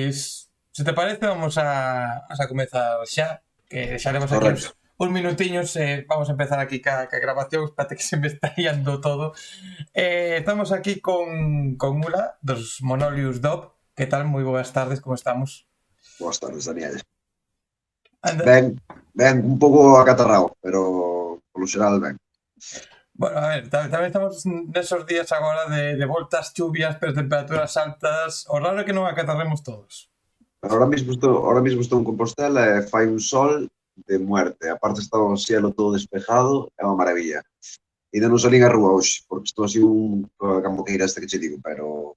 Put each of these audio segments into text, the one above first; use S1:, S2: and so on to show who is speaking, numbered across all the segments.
S1: Pois, se te parece, vamos a comezar xa, que xa lemos aquí
S2: Correcto.
S1: uns minutiños, vamos a empezar aquí ca grabación, espérate que se me está iando todo. Estamos aquí con Ula, dos Monolius Dop. Que tal? Moi boas tardes, como estamos?
S2: Boas tardes, Daniel.
S1: Anda.
S2: Ben, un pouco acatarrao, pero polo xeral ben.
S1: Bueno, a ver, tamén estamos nesos días agora de voltas chuvias, pero temperaturas altas. O raro é que non acatarremos todos.
S2: Ahora mismo estou en Compostela e fai un sol de muerte. Aparte está o cielo todo despejado, é unha maravilla. Ainda non salín a rúa hoxe, porque estou así coa camboqueira este que che digo, pero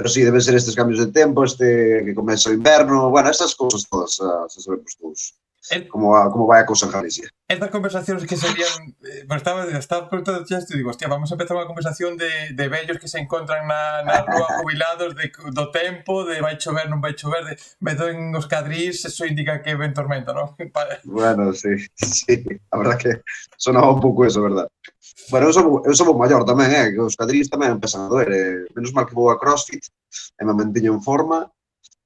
S2: sí, deben ser estes cambios de tempo, que comeza o inverno, bueno, estas cousas todas, xa sabemos todos. Como vai a cousa en Galicia.
S1: Estas conversacións que serían... estaba preguntando isto e digo, hostia, vamos a empezar unha conversación de vellos que se encontran na rúa jubilados do tempo, de vai chover, non vai chover, de meto en os cadrís, eso indica que ven tormenta, non?
S2: Bueno, sí, a verdad que sonaba un pouco eso, verdad? Bueno, eu somos maior tamén, que os cadrís tamén empezan a doer, menos mal que vou a CrossFit e me manteño en forma,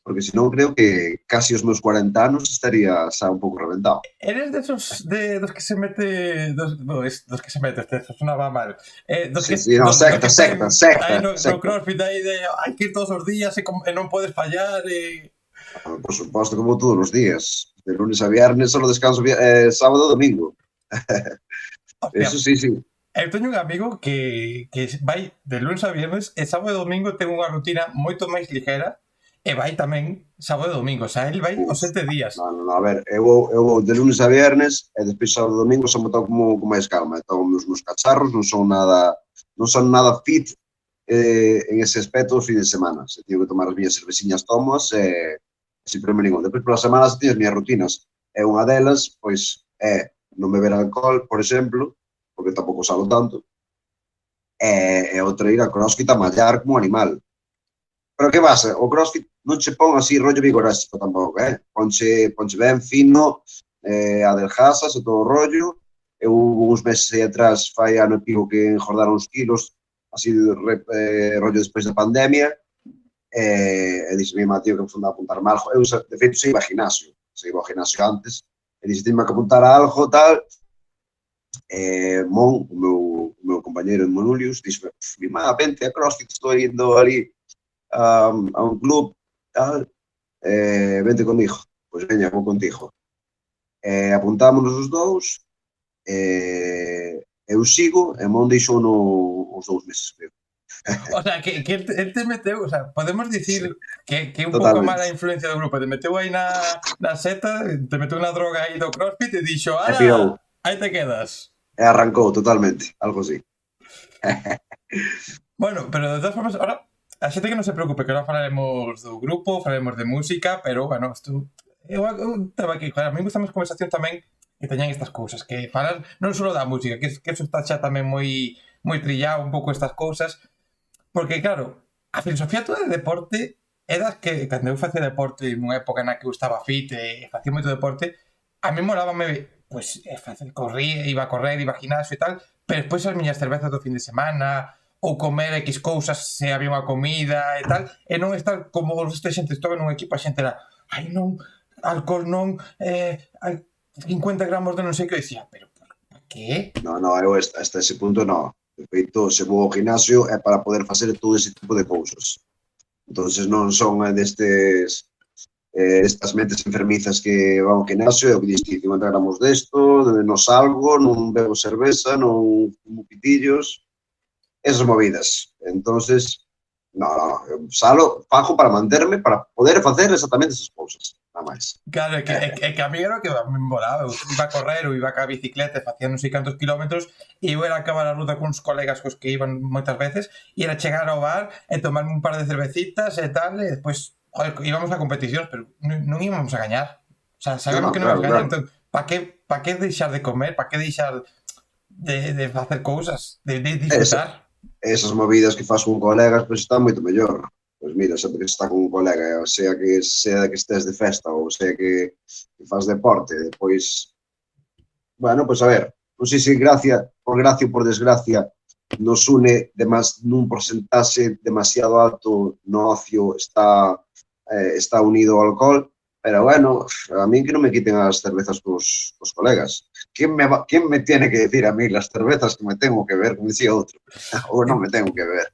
S2: porque senón creo que casi os meus 40 anos estaría xa un pouco reventado.
S1: Eres dos que se mete... Dos que se mete, este sonaba mal.
S2: Secta.
S1: Aí no CrossFit, aí de hai que ir todos os días e non podes fallar e...
S2: Por suposto que vou todos os días. De lunes a viernes, solo descanso sábado e domingo. Eso sí.
S1: Eu teño un amigo que vai de lunes a viernes e sábado e domingo ten unha rutina moito máis ligera e vai tamén sábado e domingo, o sea, el vai os 7 días.
S2: Non, a ver, eu vou de lunes a viernes e despois sábado e domingo xa me toco con máis calma, toco os meus cacharros, non son nada fit en ese aspecto os fines de semana. Se teño que tomar as miñas cerveciñas tomas e sin problema ningún. Depois polas semanas teño as miñas rutinas e unha delas, pois, é non beber alcohol, por exemplo, porque tampouco salo tanto, e outra ir a CrossFit a mallar como animal. Pero que pasa? O CrossFit non che pon así rollo vigorástico tampouco, ponche ben fino, adelgazas e todo o rollo. Eu uns meses aí atrás, fai ano e pico que engordaron uns kilos, así rollo despois da pandemia, e dixo mi tío que me funda a apuntar mal. Eu, de feito, se iba ao ginasio antes, e dixo, tenme que apuntar a algo, tal. Mon, o meu compañeiro en Monulius, dixo, mi má, vente a CrossFit, estou indo ali a un club, tal, vente conmigo. Pois veña, vou contigo. Apuntámonos os dous, eu sigo, e Mon deixou os 2 meses, creo.
S1: O sea, que él te meteu, o sea, podemos dicir que un pouco
S2: Totalmente.
S1: mala influencia do grupo, te meteu aí na seta, te meteu na droga aí do CrossFit e dixo,
S2: E pirou.
S1: aí te quedas.
S2: E arrancou totalmente, algo así.
S1: Bueno, pero de todas formas, ahora, a xente que non se preocupe, que ahora falaremos do grupo, falaremos de música, pero, bueno, eu estaba aquí, a mí me gustan as conversacións tamén que teñan estas cousas, que falar non só da música, que eso está xa tamén moi trillado un pouco estas cousas, porque, claro, a filosofía toda de deporte é das que, cando eu facía deporte nunha época na que eu estaba fit e facía moito deporte, a mí molábame, pues, corría, iba a correr, iba a gimnasio e tal, pero despois as miñas cervezas do fin de semana, ou comer X cousas se había unha comida e tal, e non estar como esta xente, estaba nun equipo, a xente era, ai non, alcohol non, hai 50 gramos de non sei que, dicía, pero por que?
S2: No, eu hasta ese punto no. De feito, se vou ao gimnasio é para poder facer todo ese tipo de cousas. Entonces non son estas mentes enfermizas que van ao gimnasio e o que dixi 50 gramos desto, non salgo, non bebo cerveza, non fumo pitillos, esas movidas. Entonces, no, salo, fajo para manterme, para poder facer exactamente esas cousas, nada máis.
S1: Claro, é que a mí era o que me molaba, eu iba a correr, ou iba a bicicleta, facía non sei cantos kilómetros, e eu era acabar a ruta con uns colegas cos que iban moitas veces, e era chegar ao bar e tomarme un par de cervecitas e tal, e despois, joder, íbamos a competicións, pero non íbamos a gañar. O sea, sabemos que non íbamos a gañar, entón, pa que deixar de comer, pa que deixar de facer cousas, de disfrutar?
S2: Esas movidas que faz con colegas, pois están moito mellor. Pois mira, sempre que está con un colega, sea que estés de festa ou sea que faz deporte, depois, bueno, pois a ver, non sei se por gracia ou por desgracia, nos une nun porcentaxe demasiado alto no ocio, está está unido ao alcohol, pero bueno, a mí que non me quiten as cervezas cos colegas. ¿Quién me tiene que decir a mí las cervezas que me tengo que ver, como decía outro, ou non me tengo que ver?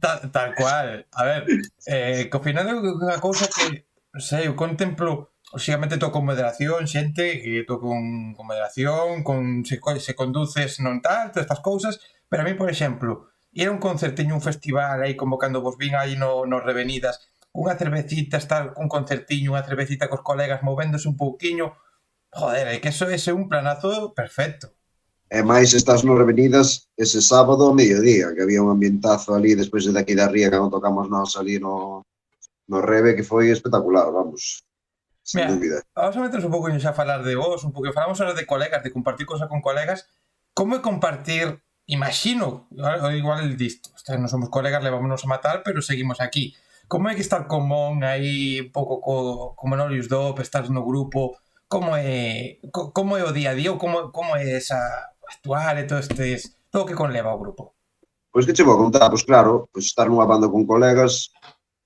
S1: Tal cual. A ver, que ao final é unha cousa que, non sei, eu contemplo, lógicamente todo con moderación, xente que todo con moderación, se conduces non tal, todas estas cousas, pero a mí, por exemplo, ir a un concertiño, un festival aí como cando vos vin aí nos Revenidas, unha cervecita, estar un concertiño, unha cervecita cos colegas movéndose un pouquiño, joder, é que eso é un planazo perfecto.
S2: E máis estás no Revenidas ese sábado ao mediodía, que había un ambientazo ali despois de daqui da ría cando tocamos nós ali no Reve, que foi espectacular, vamos, sin
S1: Mira,
S2: dúbida.
S1: vamos a meternos un pouco xa a falar de vos, un pouco, falamos ahora de colegas, de compartir cosas con colegas. Como é compartir, imagino, igual disto, non somos colegas, levámonos a matar, pero seguimos aquí. Como é que estar con Mon aí, un pouco como Norius Dop, estar no grupo, como é o día a día, ou como é esa actuar e todo o que conleva o grupo?
S2: Pois que che vou contar, pois claro, pois estar nunha banda con colegas,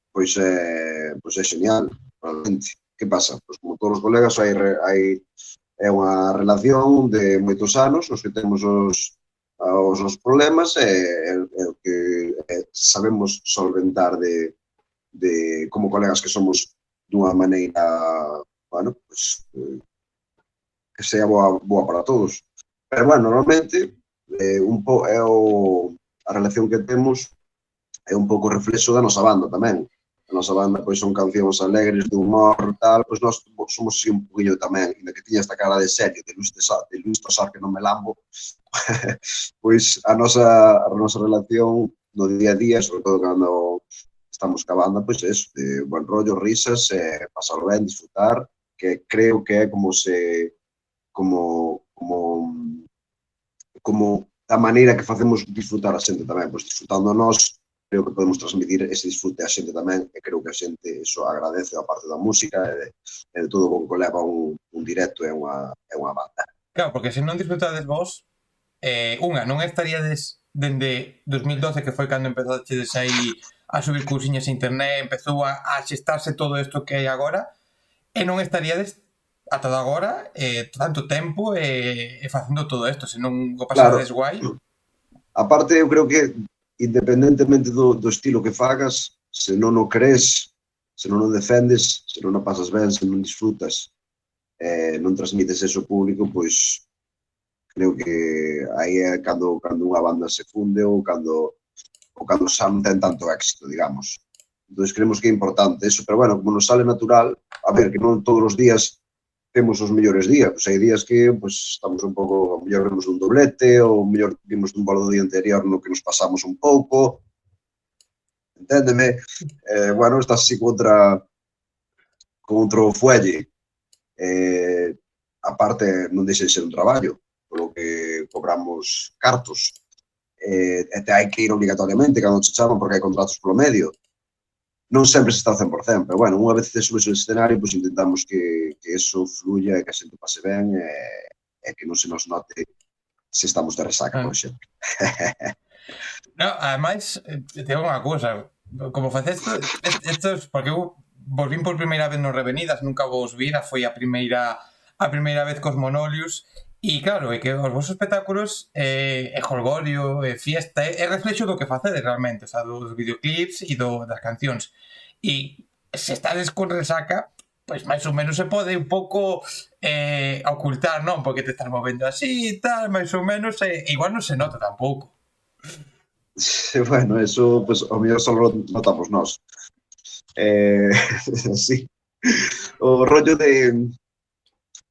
S2: pois é genial, realmente. Que pasa? Pois como todos os colegas é unha relación de moitos anos, os que temos os problemas e o que sabemos solventar de como colegas que somos dunha maneira, bueno, pues, que sea boa para todos. Pero, bueno, normalmente, a relación que temos é un pouco reflexo da nosa banda tamén. A nosa banda, pois, son cancións alegres, de humor, tal, pois nós somos así un poquillo tamén, ainda que tiña esta cara de serio, de Luis Tosar, que non me lambo, pois a nosa relación no día a día, sobre todo cando estamos ca banda, pois é de buen rollo, risas, pasar ben, disfrutar, que creo que é como a maneira que facemos disfrutar a xente tamén, pois disfrutando nós, creo que podemos transmitir ese disfrute a xente tamén, e creo que a xente iso agradece a parte da música e de todo o que leva un directo e unha banda.
S1: Claro, porque se non disfrutades vos, non estaríades dende 2012, que foi cando empezaxedes aí a subir cousiñas a internet, empezou a xestarse todo isto que hai agora, e non estaríades ata agora tanto tempo facendo todo isto, se non o pasades guai.
S2: Aparte, eu creo que independentemente do estilo que fagas, se non o crees, se non o defendes, se non o pasas ben, se non disfrutas, non transmites eso ao público, pois creo que aí é cando unha banda se funde ou cando xa non ten tanto éxito, digamos. Entón, creemos que é importante eso, pero bueno, como nos sale natural, a ver, que non todos os días temos os mellores días, pois hai días que estamos un pouco, o mellor vemos un doblete, ou o mellor vimos un bolo do día anterior no que nos pasamos un pouco, enténdeme, bueno, estás así contra o fuelle, aparte non deixa de ser un traballo, polo que cobramos cartos, e te hai que ir obligatoriamente cando te chaman porque hai contratos polo medio. Non sempre se está ao 100%, pero, bueno, unha vez te subes ao escenario, pois intentamos que eso fluya e que a xente pase ben e que non se nos note se estamos de resaca, por exemplo.
S1: No, ademais, tengo unha cousa, como faces estos, porque eu vos vin por primeira vez nos Revenidas, nunca vos vira, foi a primeira vez cos Monolius, e claro, é que os vosos espectáculos é jolgorio, é fiesta, é reflexo do que facedes realmente, o sea, dos videoclips e das cancións. E se estades con resaca, pois máis ou menos se pode un pouco ocultar, non? Porque te estás movendo así e tal, máis ou menos, igual non se nota tampouco.
S2: Bueno, eso, pues, o mellor só notamos nós. Sí. O rollo de...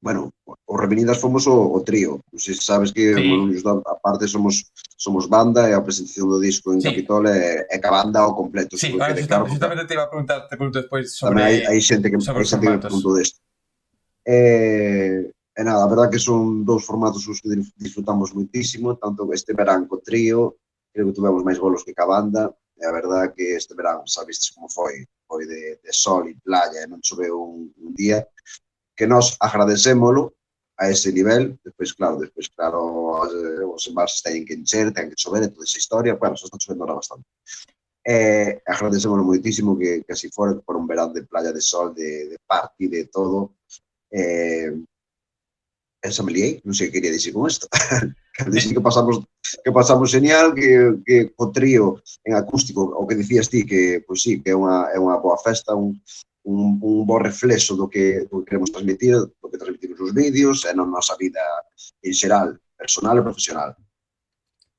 S2: Bueno, os Revenidas fomos o trío. Non sei se sabes que sí. Aparte somos banda e a presentación do disco en Capitol é ca banda ao completo.
S1: Sí, ahora justamente te iba a preguntar, te pregunto despois sobre...
S2: Tamén hai xente que me preguntou desto. E nada, a verdad que son dous formatos os que disfrutamos moitísimo, tanto este verán co trío, creo que tuvemos máis bolos que ca banda, e a verdad que este verán, sabestes como foi de sol e playa, e non choveu un día, que nós agradecémolo a ese nivel, despois claro, os embalses teñen que encher, teñen que chover, e toda esa historia, bueno, se está chovendo ahora bastante. Agradecemos moitísimo que así fora, por un verán de playa, de sol, de party, de todo. Esa me liei, non sei que quería dicir con isto. Dixen que pasamos genial, que o trío en acústico, o que dicías ti, que pois sí, que é unha boa festa, un bo reflexo do que queremos transmitir, do que transmitimos nos vídeos e na nosa vida en xeral, personal e profesional.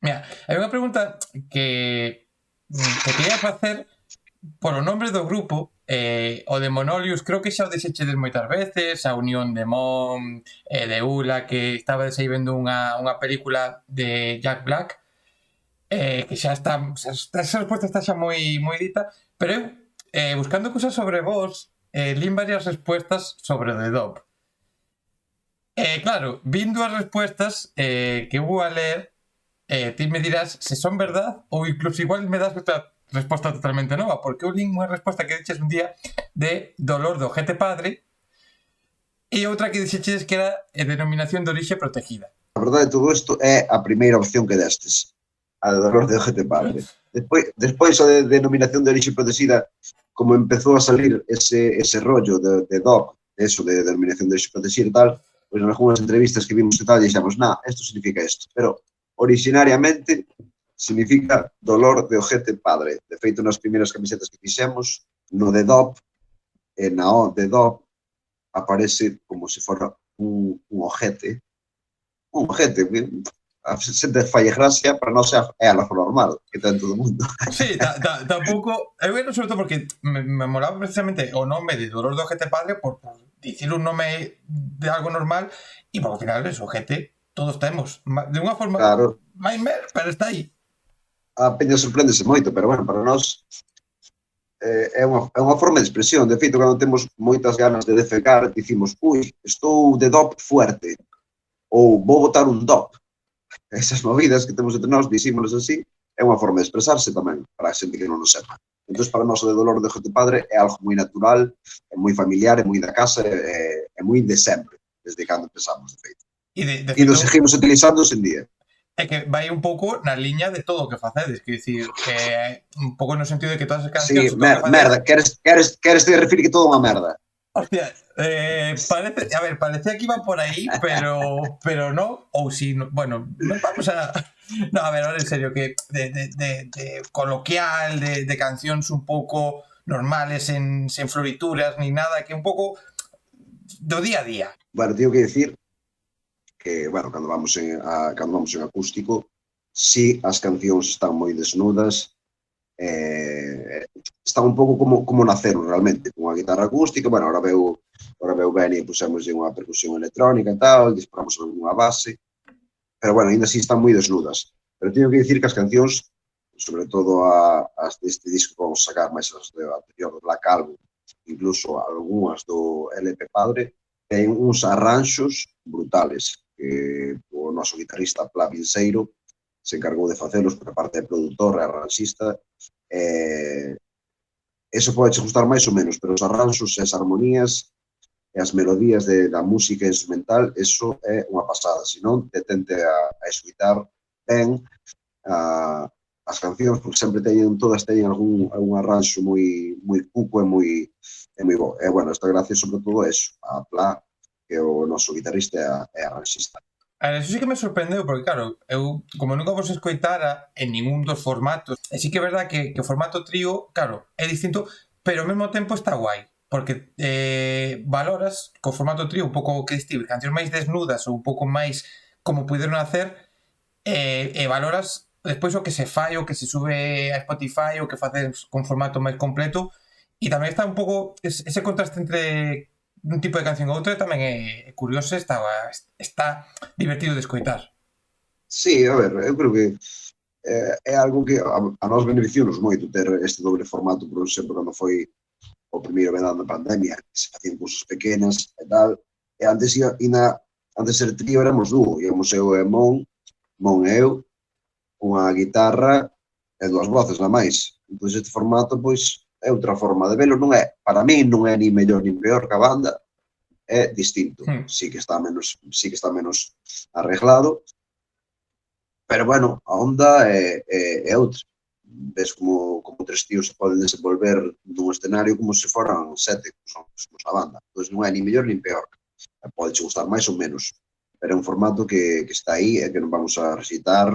S1: Mira, hai unha pregunta que te quería facer polo nombre do grupo, o de Monolius, creo que xa o desexedes moitas veces, a unión de Mon e de Ula, que estaba aí vendo unha película de Jack Black, que xa está, esa resposta está xa moi dita, pero eu, buscando cousas sobre vos, lín varias respuestas sobre The Dop. Claro, vindo as respuestas que vou a ler, ti me dirás se son verdad ou incluso igual me das outra resposta totalmente nova, porque eu lín unha resposta que diches un día de dolor do ojete padre e outra que dixeches que era denominación de orixe protegida.
S2: A verdade, todo isto é a primeira opción que destes, a de dolor de ojete padre. Despois a de denominación de orixe protegida, como empezou a salir ese rollo de DOP, eso de denominación de orixe protegida e tal, pois en algunhas entrevistas que vimos e tal, dixemos, isto significa isto, pero originariamente significa dolor de ojete padre. De feito, nas primeiras camisetas que fixemos, no de DOP, e na O de DOP, aparece como se fora un ojete, sempre fai gracia, para nós é a razón normal que ten todo o mundo.
S1: Sí, tampouco, eu non sobre todo porque me molaba precisamente o nome de dolor de ojete padre por dicir un nome de algo normal e por ao final es ojete todos temos, de unha forma
S2: claro,
S1: máis mer, pero está aí.
S2: A peña sorpréndese moito, pero bueno, para nós é unha forma de expresión. De feito, cando temos moitas ganas de defecar, dicimos, estou de DOP fuerte, ou vou botar un DOP. Esas movidas que temos entre nós, dicímonos así, é unha forma de expresarse tamén, para a xente que non o sepa. Entón, para nós o de dolor de ojete padre é algo moi natural, é moi familiar, é moi da casa, é moi de sempre, desde cando empezamos, de feito. E nos seguimos utilizando hoxe en día.
S1: É que vai un pouco na liña de todo o que facedes, que dicir, un pouco no sentido de que todas as cancións...
S2: Sí, merda, queres te referir que todo unha merda?
S1: Hostia, parecía que iba por aí, pero no, ou si, bueno, vamos a... No, a ver, ahora en serio, que de coloquial, de cancións un pouco normales, sen florituras, ni nada, que un pouco do día a día.
S2: Bueno, tengo que decir que, bueno, cando vamos en acústico, sí, as cancións están moi desnudas, están un pouco como naceron realmente, con a guitarra acústica. Bueno, ahora veu Benny e pusemos unha percusión electrónica e tal, disparamos unha base, pero bueno, ainda así están moi desnudas. Pero teño que dicir que as cancións, sobre todo as deste disco que vamos sacar, máis as do anterior, do Black Album, incluso algunhas do LP Padre, ten uns arranxos brutales, que o noso guitarrista Pla Vinceiro se encargou de facelos por parte de produtor e arranxista. Eso pode gustar máis ou menos, pero os arranxos e as armonías e as melodías da música instrumental, eso é unha pasada. Se non, detente a escutar ben as cancións, porque sempre todas teñen algún arranxo moi cuco e moi bo. E, bueno, esta gracia sobre todo é eso, a Pla, que é o noso guitarrista e arranxista.
S1: Eso sí que me sorprendeu, porque claro, eu como nunca vos escoitara en ningún dos formatos, e sí que é verdad que o formato trío, claro, é distinto, pero ao mesmo tempo está guai, porque valoras co formato trío un pouco que estive, cancións máis desnudas ou un pouco máis como puderon hacer, e valoras despois o que se fai, o que se sube a Spotify, o que faces con formato máis completo, e tamén está un pouco ese contraste entre un tipo de canción a outra tamén é curioso, está divertido de escoitar.
S2: Sí, a ver, eu creo que é algo que a nós beneficiounos moito ter este doble formato, por exemplo, cando foi o primeiro verán da pandemia, que se facían cousas pequenas e tal, e antes de ser trío éramos dúo, íamos eu e Mon e eu, unha guitarra e dúas voces na máis. Entón, este formato, pois, é outra forma de velo, non é, para mí non é ni mellor ni peor que a banda, é distinto, sí que está menos arreglado, pero bueno, a onda é outra. ves como tres tíos se poden desenvolver nun escenario como se foran 7, que somos a banda. Entón non é ni mellor ni peor. Pode gustar máis ou menos, pero é un formato que está aí e que non vamos a recitar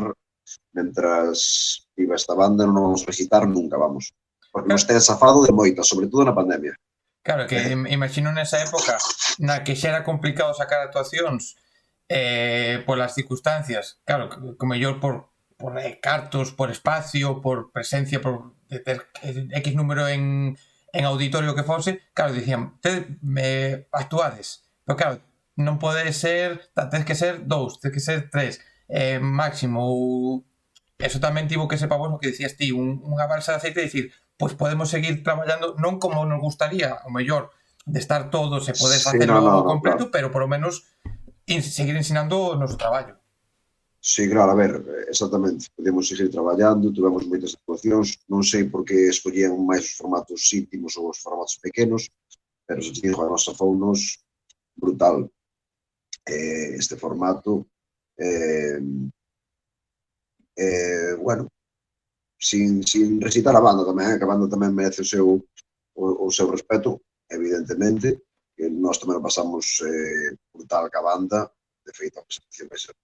S2: mentras viva esta banda, non vamos a recitar nunca, vamos. Porque nos ten zafado de moita, sobre todo na pandemia.
S1: Claro, que imagino nesa época na que xa era complicado sacar actuacións polas circunstancias, claro, que mellor por cartos, por espacio, por presencia, por ter X número en auditorio que fose, claro, dicían, actuades, pero claro, non pode ser, tens que ser 2, tens que ser 3, máximo, ou eso tamén tivo que ser para vos o que dicías ti, unha balsa de aceite, dicir, pois podemos seguir traballando non como nos gustaría, o mellor, de estar todos e poder facelo completo, claro, pero por lo menos seguir ensinando o noso traballo.
S2: Sí, claro, a ver, exactamente, podemos seguir traballando, tivemos moitas actuacións, non sei por que escollían máis os formatos íntimos ou os formatos pequenos, pero se te digo, a nosa founos brutal. Este formato, bueno, sin recitar a banda tamén, que a banda tamén merece o seu respeto, evidentemente, que nós tamén o pasamos brutal ca banda, de feito a presentación vai ser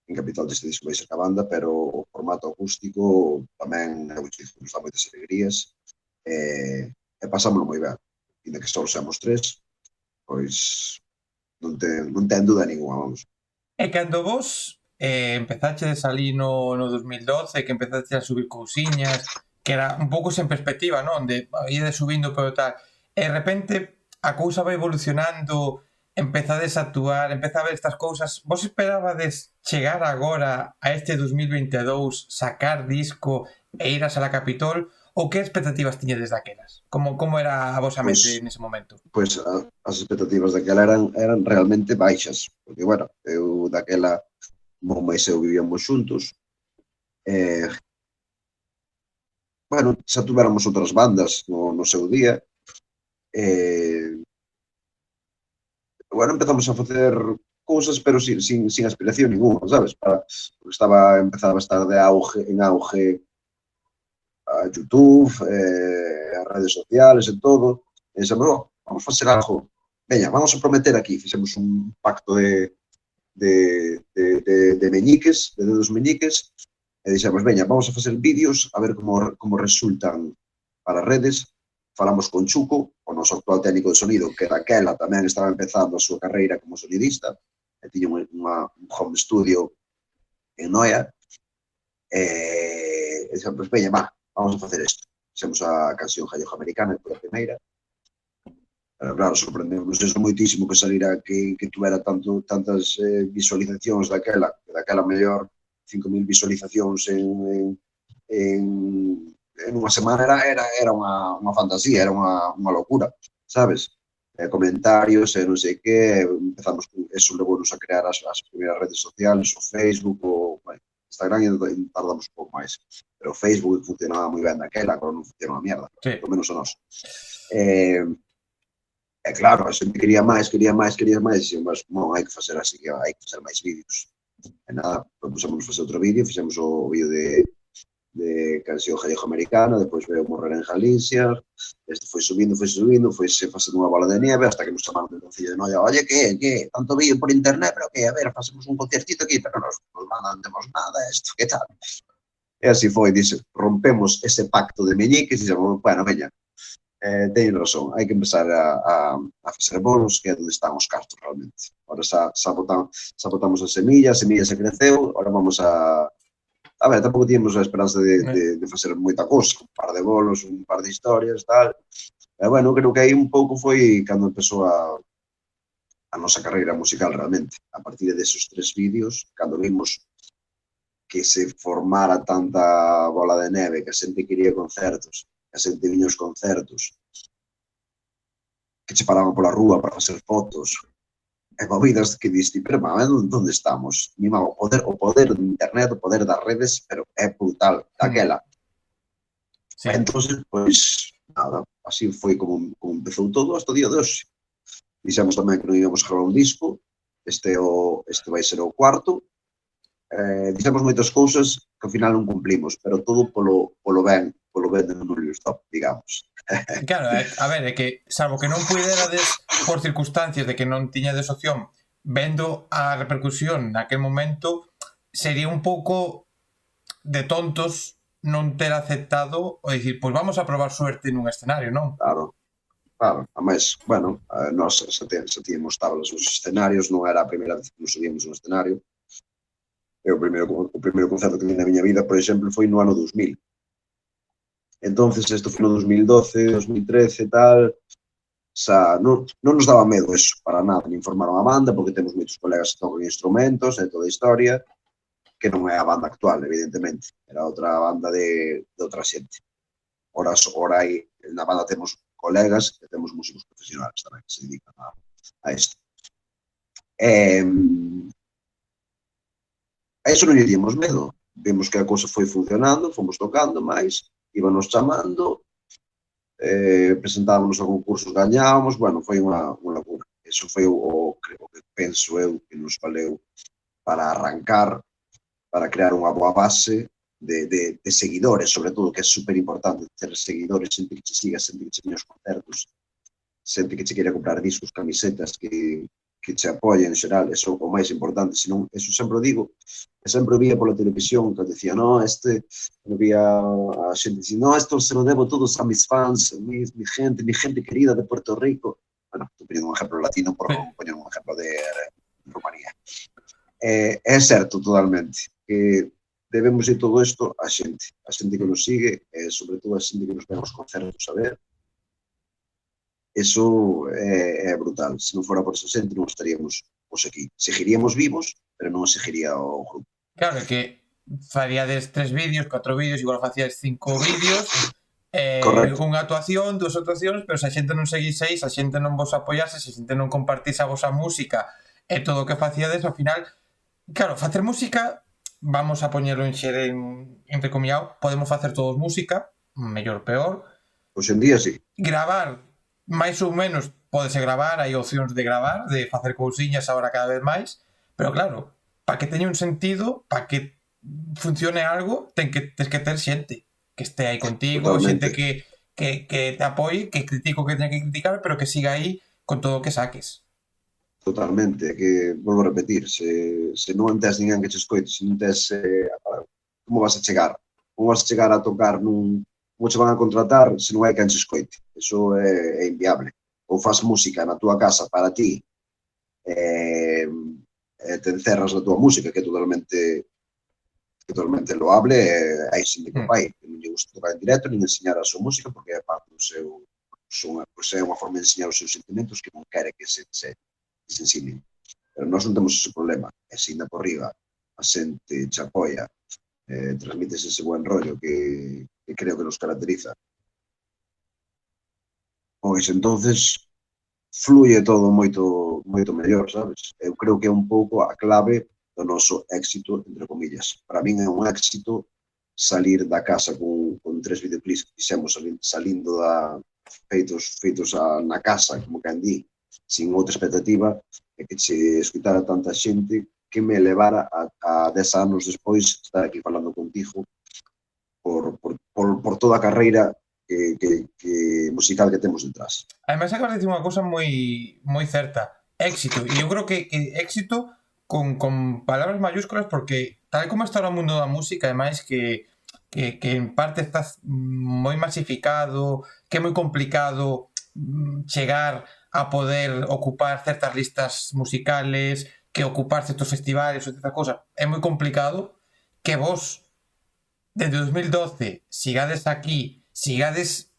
S2: en capital deste disco vai ser ca banda, pero o formato acústico tamén nos dá moitas alegrías e pasámoslo moi ben. E de que só seamos 3, pois non ten dúda ninguna, vamos.
S1: E cando vos empezaches ali no 2012, que empezaches a subir cousiñas, que era un pouco sen perspectiva, non? Onde ides subindo pero tal, e de repente a cousa vai evolucionando, empezades a actuar, empeza a ver estas cousas, vos esperabades chegar agora a este 2022, sacar disco e ir a Sala Capitol, ou que expectativas tiñedes daquelas? Como era a vosa mente nese momento?
S2: Pois as expectativas daquela eran realmente baixas, porque, bueno, eu daquela, como máis eu vivíamos xuntos, bueno, xa tuveramos outras bandas no seu día, bueno, empezamos a facer cousas, pero sin aspiración ninguna, sabes? Porque empezaba a estar en auge a YouTube, as redes sociales e todo, e dixemos, vamos facer algo, veña, vamos a prometer aquí, fixemos un pacto de meñiques, de dedos meñiques, e dixemos, veña, vamos a facer vídeos, a ver como resultan para redes. Falamos con Chuco, o noso actual técnico de sonido, que daquela tamén estaba empezando a súa carreira como sonidista, e tiña un home studio en Noia, e dixemos, veña, vamos a facer isto. Fixemos a canción Jalloja Americana, que foi a primeira, pero claro, sorprendemos eso moitísimo que salira, que tuvera tantas visualizacións daquela mellor 5.000 visualizacións en unha semana era unha fantasía, era unha locura, sabes? Comentarios, non sei que, empezamos con eso, levounos a crear as primeiras redes sociales, o Facebook, o Instagram, e tardamos un pouco máis, pero o Facebook funcionaba moi ben daquela, agora non funciona unha mierda, pelo menos a nós. E claro, a xente quería máis, e dixemos, non, hai que facer así, hai que facer máis vídeos. E nada, propusemos facer outro vídeo, fixemos o vídeo de canción Jalloja Americana, depois veio Morrer en Galicia, este foi subindo, foi se facendo unha bola de nieve, hasta que nos chamaron do Concello de Noia, oye, que, tanto vídeo por internet, pero que, a ver, facemos un concertito aquí, pero nos non temos nada, isto, que tal? E así foi, dice, rompemos ese pacto de meñiques, e dixemos, bueno, veña, teñen razón, hai que empezar a facer bolos, que é onde están os cartos realmente. Ahora xa botamos a semilla se creceu, ahora vamos a ver, tampouco tínhamos a esperanza de facer moita cousa, un par de bolos, un par de historias, tal. E, bueno, creo que aí un pouco foi cando empezou a nosa carreira musical realmente. A partir desos 3 vídeos, cando vimos que se formara tanta bola de neve, que a xente quería concertos, que a xente viña aos concertos, que che paraban pola rúa para facer fotos, e movidas que diste, pero onde estamos? O poder do internet, o poder das redes, pero é brutal, daquela. Entón, pois, nada, así foi como empezou todo hasta o día de hoxe. Dixemos tamén que non íbamos gravar un disco, este vai ser o 4, dixemos moitas cousas que ao final non cumplimos, pero todo polo ben de Non-Stop, digamos.
S1: Claro, a ver, é que salvo que non puiderades por circunstancias de que non tiñades opción, vendo a repercusión naquel momento, sería un pouco de tontos non ter aceptado o dicir, pois vamos a probar suerte nun escenario, non?
S2: Claro, a máis, bueno, nós xa tíamos tablas nos escenarios, non era a primeira vez que nos subíamos un escenario. O primeiro concerto que vi na miña vida, por exemplo, foi no ano 2000. Entonces, isto foi no 2012, 2013 e tal, non nos daba medo eso, para nada, nin formaron a banda, porque temos moitos colegas que tocan instrumentos e toda a historia, que non é a banda actual, evidentemente, era outra banda de outra xente. Ora aí, na banda temos colegas e temos músicos profesionales tamén que se dedican a isto. A iso non lle dimos medo, vimos que a cousa foi funcionando, fomos tocando máis, íbanos chamando, presentábamos a concursos, gañábamos, bueno, foi unha locura. Eso foi o que penso eu que nos valeu para arrancar, para crear unha boa base de seguidores, sobre todo, que é super importante ter seguidores, xente que che siga, xente que che veña aos concertos, xente que che queira comprar discos, camisetas, que che apoie en xeral, eso é o máis importante, senón, eso sempre o digo, e sempre o vía pola televisión, que decía, no, vía a xente dicir, no, esto se lo debo todos a mis fans, mi gente querida de Puerto Rico. Bueno, estou poniendo un ejemplo latino por non poñer un ejemplo de Rumanía. É certo totalmente que debemos ir todo isto a xente que nos sigue, e sobre todo a xente que nos ven aos concertos a ver. Eso é brutal. Se non fora por esa xente non estaríamos aquí. Seguiríamos vivos, pero non seguiría o grupo.
S1: Claro, é que faríades 3 vídeos, 4 vídeos, igual facíades 5 vídeos, unha actuación, 2 actuacións, pero se a xente non seguiseis, a xente non vos apoiase, se a xente non compartise a vosa música e todo o que facíades, ao final, claro, facer música, vamos a poñerlo en xere entrecomillado, podemos facer todos música, mellor, peor.
S2: Hoxe en día, sí.
S1: Gravar, máis ou menos, pódese gravar, hai opcións de gravar, de facer cousiñas agora cada vez máis, pero claro, para que teña un sentido, para que funcione algo, tens que ter xente que este aí contigo, xente que te apoie, que critico que teña que criticar, pero que siga aí con todo o que saques.
S2: Totalmente, que volvo a repetir, se non tes ninguén que che escoite, se non tes como vas a chegar? Como vas a chegar a tocar como che van a contratar se non hai quen che escoite? Eso é inviable. Ou faz música na túa casa para ti, te encerras na túa música, que é totalmente loable, hai xente que vai, que non lle gusta tocar en directo, nin enseñar a súa música, porque é parte do seu, é unha forma de enseñar os seus sentimentos que non quere que se ensilen. Pero nós non temos ese problema, e se ainda por riba a xente che apoia, transmites ese buen rollo que creo que nos caracteriza. Pois entonces fluye todo moito mellor, sabes? Eu creo que é un pouco a clave do noso éxito, entre comillas. Para min é un éxito salir da casa con 3 videoclips que fixemos salindo feitos na casa, como quen di, sin outra expectativa, e que che escuitara tanta xente que me levara a 10 anos despois estar aquí falando contigo por toda a carreira musical que temos detrás.
S1: Ademais, acabas de dicir unha cousa moi certa. Éxito. E eu creo que éxito con palabras mayúsculas, porque tal como está o mundo da música, ademais que en parte está moi masificado, que é moi complicado chegar a poder ocupar certas listas musicales, que ocupar certos festivales ou certas cousas, é moi complicado que vos desde 2012 sigades aquí, sigades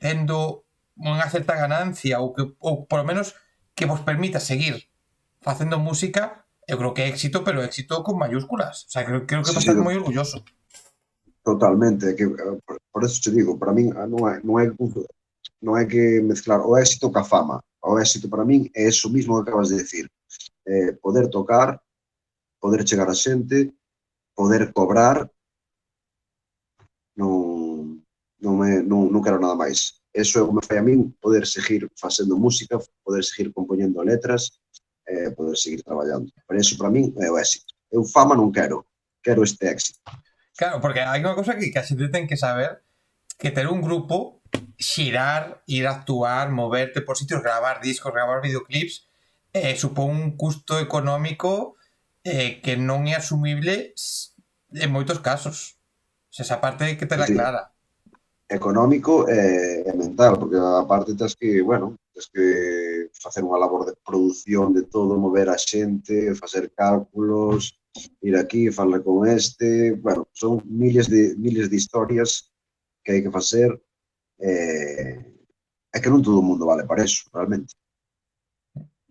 S1: tendo unha certa ganancia ou por lo menos que vos permita seguir facendo música. Eu creo que é éxito, pero éxito con mayúsculas. O sea, creo que vas a estar moi orgulloso.
S2: Totalmente, que por eso te digo, para min non hai que mezclar o éxito ca fama. O éxito para min é eso mismo que acabas de decir. Poder tocar, poder chegar a xente, poder cobrar, non quero nada máis. Eso é o que me fai a min poder seguir facendo música, poder seguir compoñendo letras, poder seguir traballando. Pero eso para min é o éxito. eu fama non quero este éxito.
S1: Claro, porque hai unha cosa que a xente ten que saber, que ter un grupo, xirar, ir a actuar, moverte por sitios, gravar discos, gravar videoclips, supón un custo económico que non é asumible en moitos casos. Se esa parte que te la
S2: Sí,
S1: clara.
S2: económico e mental, porque aparte tens que facer unha labor de produción de todo, mover a xente, facer cálculos, ir aquí, falar con este, bueno, son miles de historias que hai que facer, é que non todo o mundo vale para eso, realmente.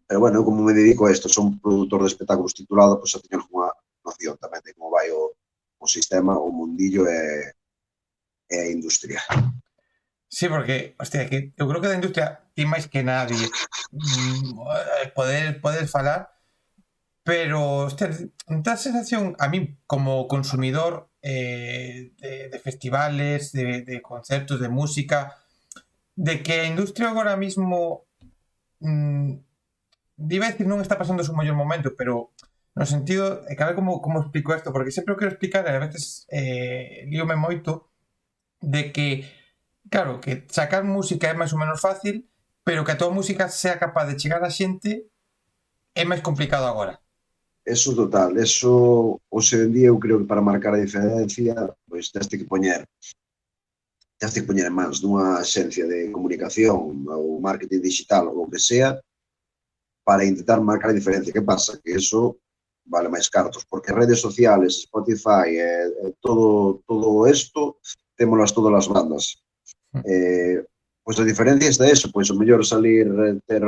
S2: Pero bueno, eu como me dedico a isto, son produtor de espectáculos titulado, pois xa teño alguna noción tamén de como vai o sistema, o mundillo e a industria.
S1: Sí, porque, hostia, que eu creo que da industria ti máis que nadie poder falar, pero, hostia, da sensación a mí como consumidor de festivales, de concertos, de música, de que a industria agora mismo iba a decir non está pasando o seu mellor momento, pero no sentido, que a ver como explico isto, porque sempre o quero explicar e a veces líome moito de que, claro, que sacar música é máis ou menos fácil, pero que a tua música sea capaz de chegar a xente é máis complicado agora.
S2: Eso total, eso hoxe en día eu creo que para marcar a diferencia, pois tens que poñer en mans dunha axencia de comunicación ou marketing digital ou o que sea para intentar marcar a diferencia. Que pasa? Que eso vale máis cartos, porque redes sociales, Spotify, todo isto, témolas todas as bandas. Pois a diferencia está eso, pois o mellor salir, ter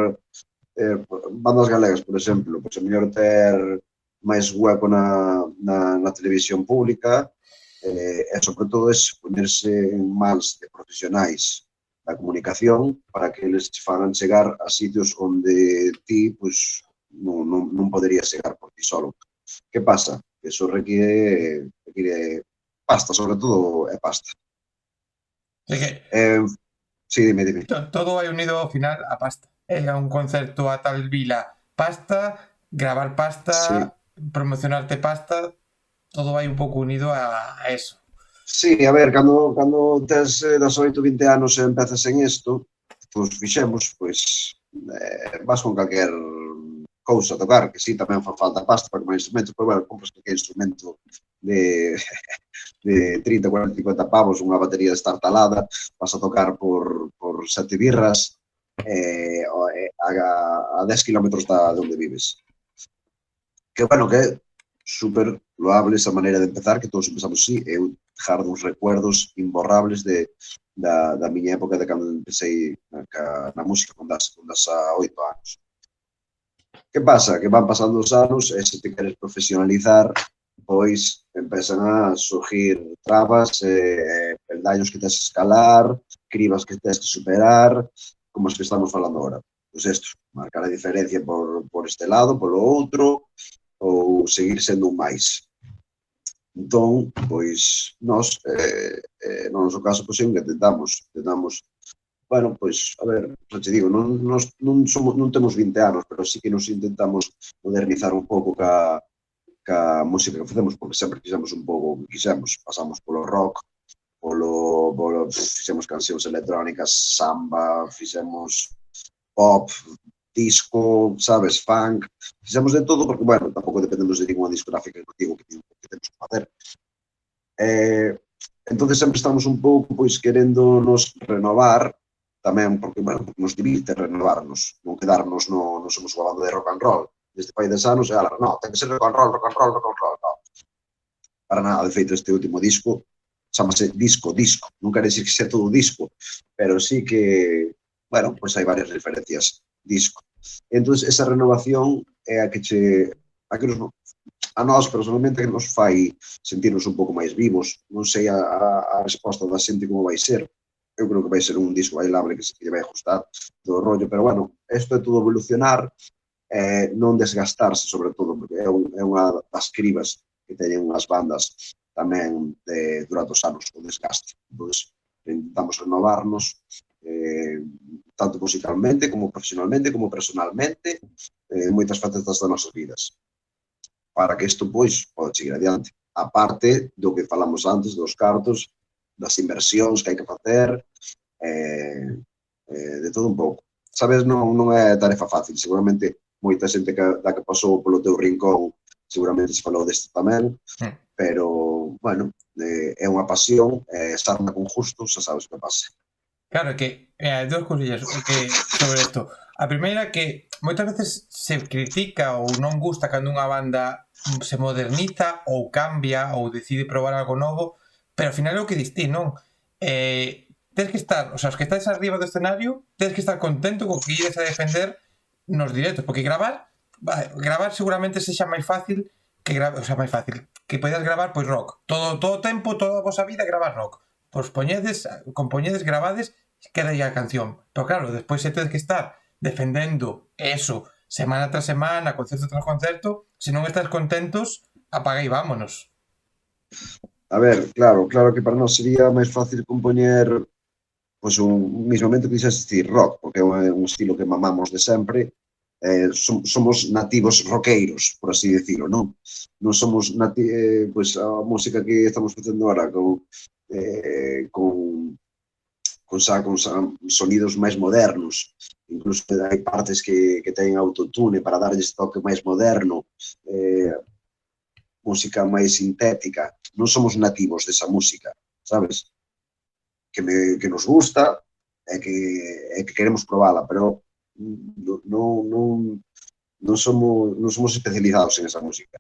S2: bandas galegas, por exemplo, pois o mellor ter máis hueco na televisión pública, e sobre todo es ponerse en mans de profesionais da comunicación para que eles fagan chegar a sitios onde ti pois, non poderías chegar por ti solo. Que pasa? Que eso requiere pasta, sobre todo é pasta.
S1: É que
S2: Sí, dime.
S1: todo vai unido ao final a pasta. A un concerto a tal vila, pasta, gravar pasta,
S2: Sí.
S1: promocionarte pasta, todo vai un pouco unido a eso.
S2: Sí, a ver, cando tes 18, 20 anos e empezas en isto, pois fixemos, pois vas con calquer cousa a tocar, que sí, tamén fa falta pasta para comprar instrumentos, pero bueno, compras calquer instrumento de 30, 40, 50 pavos, unha batería de estar talada, vas a tocar por 7 birras a 10 kilómetros de onde vives. Que bueno, que é super loable esa maneira de empezar, que todos empezamos así, eu dejar uns recuerdos imborrables da miña época de cando empecé na música, con das a 8 anos. Que pasa? Que van pasando os anos e se te queres profesionalizar, pois empezan a surgir trabas, peldaños que tens que escalar, cribas que tens que superar, como as que estamos falando agora. Pois isto, marcar a diferencia por este lado, polo outro, ou seguir sendo un máis. Entón, pois, nós, no noso caso, pois, intentamos, bueno, pois, a ver, xa te digo, non temos 20 anos, pero sí que nos intentamos modernizar un pouco ca música que facemos, porque sempre fixemos un pouco o que quixemos, pasamos polo rock, fixemos cancións electrónicas, samba, fixemos pop, disco, sabes, funk, fixemos de todo porque, bueno, tampouco dependemos de ninguna discográfica que temos que facer. Entonces sempre estamos un pouco, pois, querendo nos renovar, tamén porque, bueno, porque nos divirte renovarnos, non quedarnos non somos unha banda de rock and roll, desde fai 10 anos, e ala, non, ten que ser rock and roll, non. Para nada, de feito, este último disco, chamase disco, non quere dicir que sea todo disco, pero sí que, bueno, pois hai varias referencias disco. Entón, esa renovación é a que a nós personalmente que nos fai sentirnos un pouco máis vivos. Non sei a resposta da xente como vai ser. Eu creo que vai ser un disco bailable que se que vai gustar do rollo, pero bueno, isto é todo evolucionar, non desgastarse sobre todo, porque é unha das cribas que teñen unhas bandas tamén durante os anos, o desgaste. Entón, intentamos renovarnos, tanto musicalmente, como profesionalmente, como personalmente, en moitas facetas das nosas vidas. para que isto, pois, poda seguir adiante. A parte do que falamos antes, dos cartos, das inversións que hai que facer, de todo un pouco. Sabes, non é tarefa fácil. Seguramente moita xente que pasou polo teu rincón seguramente se falou desto tamén, pero, bueno, é unha pasión, sarna con justo, xa sabes o que pasa.
S1: Claro, que dúas cosillas que sobre isto. A primeira que moitas veces se critica ou non gusta cando unha banda se moderniza ou cambia ou decide probar algo novo, pero ao final é o que distí, non? Tens que estar, o sea, os que estáis arriba do escenario, tens que estar contento co que ides a defender nos directos, porque gravar seguramente sexa máis fácil que gravar, o sea, máis fácil, que podes gravar pois rock. Todo o tempo, toda a vosa vida gravar rock. Pois compoñedes, gravades, queda aí a canción. Pero claro, despois se tedes que estar defendendo eso semana tras semana, concerto tras concerto, se non estás contentos, apaga e vámonos.
S2: A ver, claro que para nós sería máis fácil compoñer pois un mismamente que dixes decir rock, porque é un estilo que mamamos de sempre, somos nativos roqueiros, por así decirlo, non? Non somos pois a música que estamos facendo agora con sonidos máis modernos, incluso hai partes que teñen autotune para darlle este toque máis moderno, música máis sintética. Non somos nativos desa música, sabes? Que nos gusta e que queremos probala, pero non somos especializados en esa música.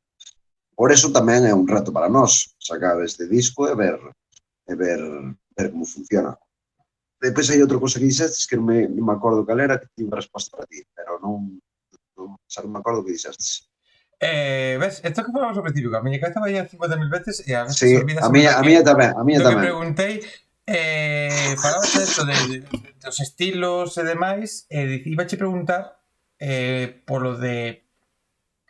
S2: Por eso tamén é un reto para nós sacar este disco e ver como funciona. Depois hai outra cousa que dixestes que non me acordo cal era, que tive a resposta para ti, pero non me acordo que dixestes.
S1: Ves, esto que falamos ao principio, que a miña cabeza vai a 50.000 veces e a veces
S2: Sí,
S1: se olvida
S2: a miña tamén.
S1: do que preguntei. Falabas esto dos estilos e demais, e ibache preguntar polo de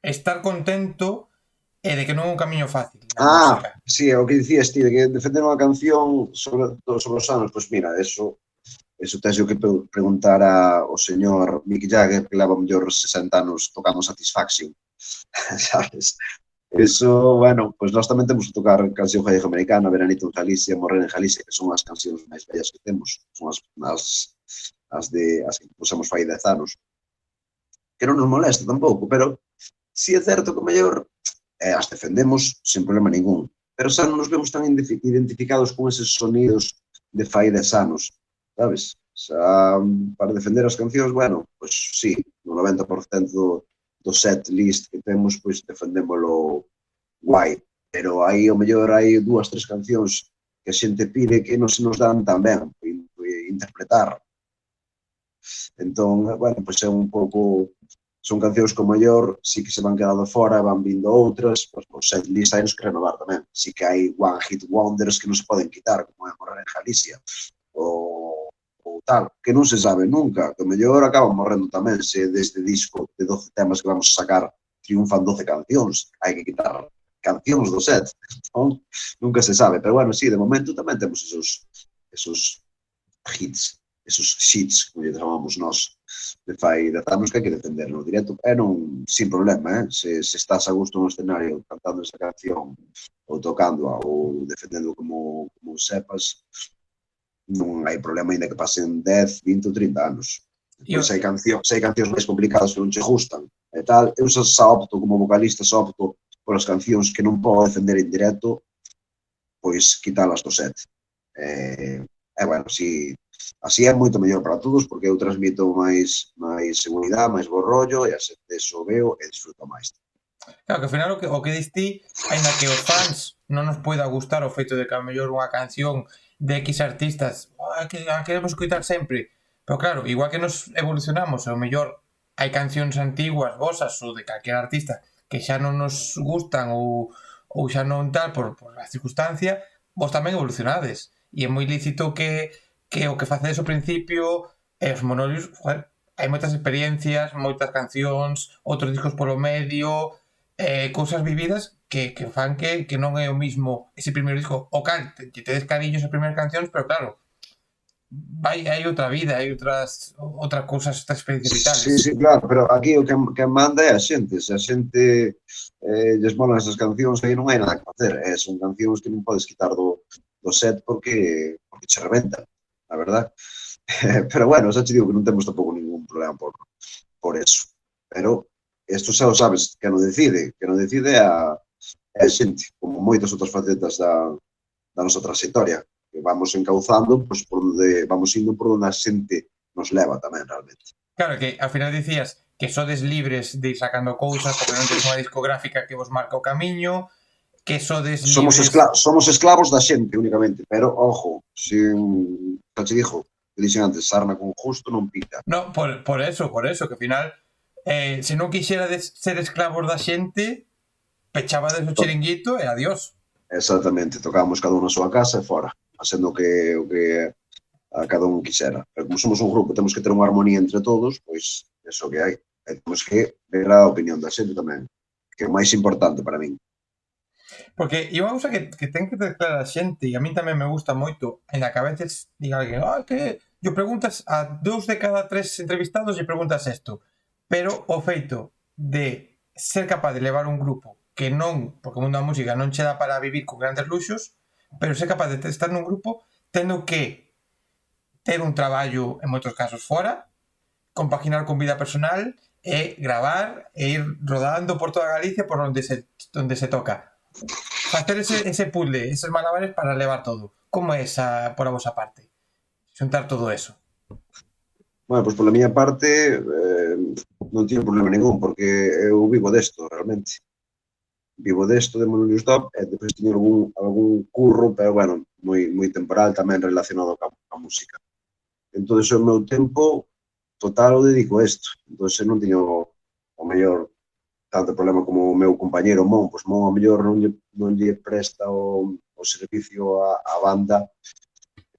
S1: estar contento e de que non é un camiño fácil na música.
S2: Sí, o que dicías ti, de que defender unha canción sobre os anos, pois mira, eso tens que preguntar ao señor Mick Jagger, que leva mellor 60 anos tocando Satisfaction, sabes? Eso, bueno, pois nós tamén temos que tocar canción gallega americana, Veranito en Galicia, Morrer en Galicia, que son as cancións máis bellas que temos, son as que pusemos fai 10 anos. Que non nos molesta tampouco, pero si é certo que mellor as defendemos sen problema ningún, pero xa non nos vemos tan identificados con eses sonidos de fai 10 anos, sabes? Xa, para defender as cancións, bueno, pois sí, no 90% do set list que temos, pois defendémolo guai, pero aí o mellor hai 2, 3 cancións que a xente pide que non se nos dan tan ben interpretar. Entón, bueno, pois é un pouco, son cancións que o mellor si que se van quedando fora, van vindo outras, pois o set list hai nos que renovar tamén. Si que hai one hit wonders que non se poden quitar, como é Morrer en Galicia, ou tal, que non se sabe nunca, que o mellor acaba morrendo tamén se deste disco de 12 temas que vamos a sacar triunfan 12 cancións, hai que quitar cancións do set, non? Nunca se sabe, pero bueno, sí, de momento tamén temos esos hits, esos hits, como lle chamamos nós, de fai 10 anos que hai que defender no directo, non, sin problema, se estás a gusto no escenario cantando esa canción, ou tocándoa, ou defendendo como sepas, non hai problema ainda que pasen 10, 20 ou 30 anos. Pois hai cancións máis complicadas que non che gustan e tal. Eu xa opto como vocalista, opto polas cancións que non podo defender en directo, pois quitalas do set. Bueno, así é moito mellor para todos, porque eu transmito máis seguridade, máis bo rollo, e a xente eso veo e disfruto máis.
S1: Claro, que ao final o que diste, ainda que os fans non nos poida gustar o feito de que a mellor unha canción de X artistas que queremos escutar sempre, pero claro, igual que nos evolucionamos, ao mellor hai cancións antiguas, vosas ou de calquer artista que xa non nos gustan ou xa non tal por a circunstancia, vos tamén evolucionades e é moi lícito que o que facedes ao principio os monolios, hai moitas experiencias, moitas cancións, outros discos polo medio, cousas vividas que fan que non é o mismo ese primeiro disco, o cal te des cariño esas primeiras cancións, pero claro, hai outra vida, hai outras cousas, outras experiencias
S2: Sí,
S1: vitales.
S2: sí, claro, pero aquí o que manda é a xente. Se a xente lles molan esas cancións, aí non hai nada que facer. Son cancións que non podes quitar do set porque che reventan, a verdad. Pero bueno, xa te digo que non temos tampouco ningún problema por eso. Pero isto xa o sabes, que non decide é a xente, como moitas outras facetas da nosa trayectoria, que vamos encauzando, pois, por onde vamos indo por onde a xente nos leva tamén, realmente.
S1: Claro que ao final dicías que sodes libres de ir sacando cousas porque non tedes unha discográfica que vos marca o camiño, que sodes libres...
S2: Somos esclavos da xente únicamente, pero ojo, xa te dixo, que dixen antes, sarna con justo non pica.
S1: No, por eso, que ao final se non quixerades ser esclavos da xente, pechabades o chiringuito e adiós.
S2: Exactamente, tocábamos cada un na súa casa e fora, facendo o que a cada un quixera. Pero como somos un grupo, temos que ter unha armonía entre todos, pois é o que hai. E temos que ver a opinión da xente tamén, que é o máis importante para min.
S1: Porque é unha cousa que ten que ter clara a xente e a min tamén me gusta moito, en a que a veces diga alguén, que yo preguntas a 2 de cada 3 entrevistados e preguntas isto, pero o feito de ser capaz de levar un grupo que non, porque o mundo da música non che dá para vivir con grandes luxos, pero ser capaz de estar nun grupo tendo que ter un traballo en moitos casos fora, compaginar con vida personal e gravar e ir rodando por toda Galicia por onde se toca. Facer ese puzzle, esos malabares para levar todo. Como é esa, por a vosa parte? Xuntar todo eso.
S2: Bueno, pois pola miña parte non tiño problema ningún, porque eu vivo desto, realmente. Vivo desto de Monulius Top e depois tiño algún curro, pero bueno, moi temporal tamén relacionado ca música. Entón, o meu tempo total o dedico a isto. Entón, non tiño o mellor tanto problema como o meu compañeiro Mon, pois Mon ao mellor non lle presta o servicio á banda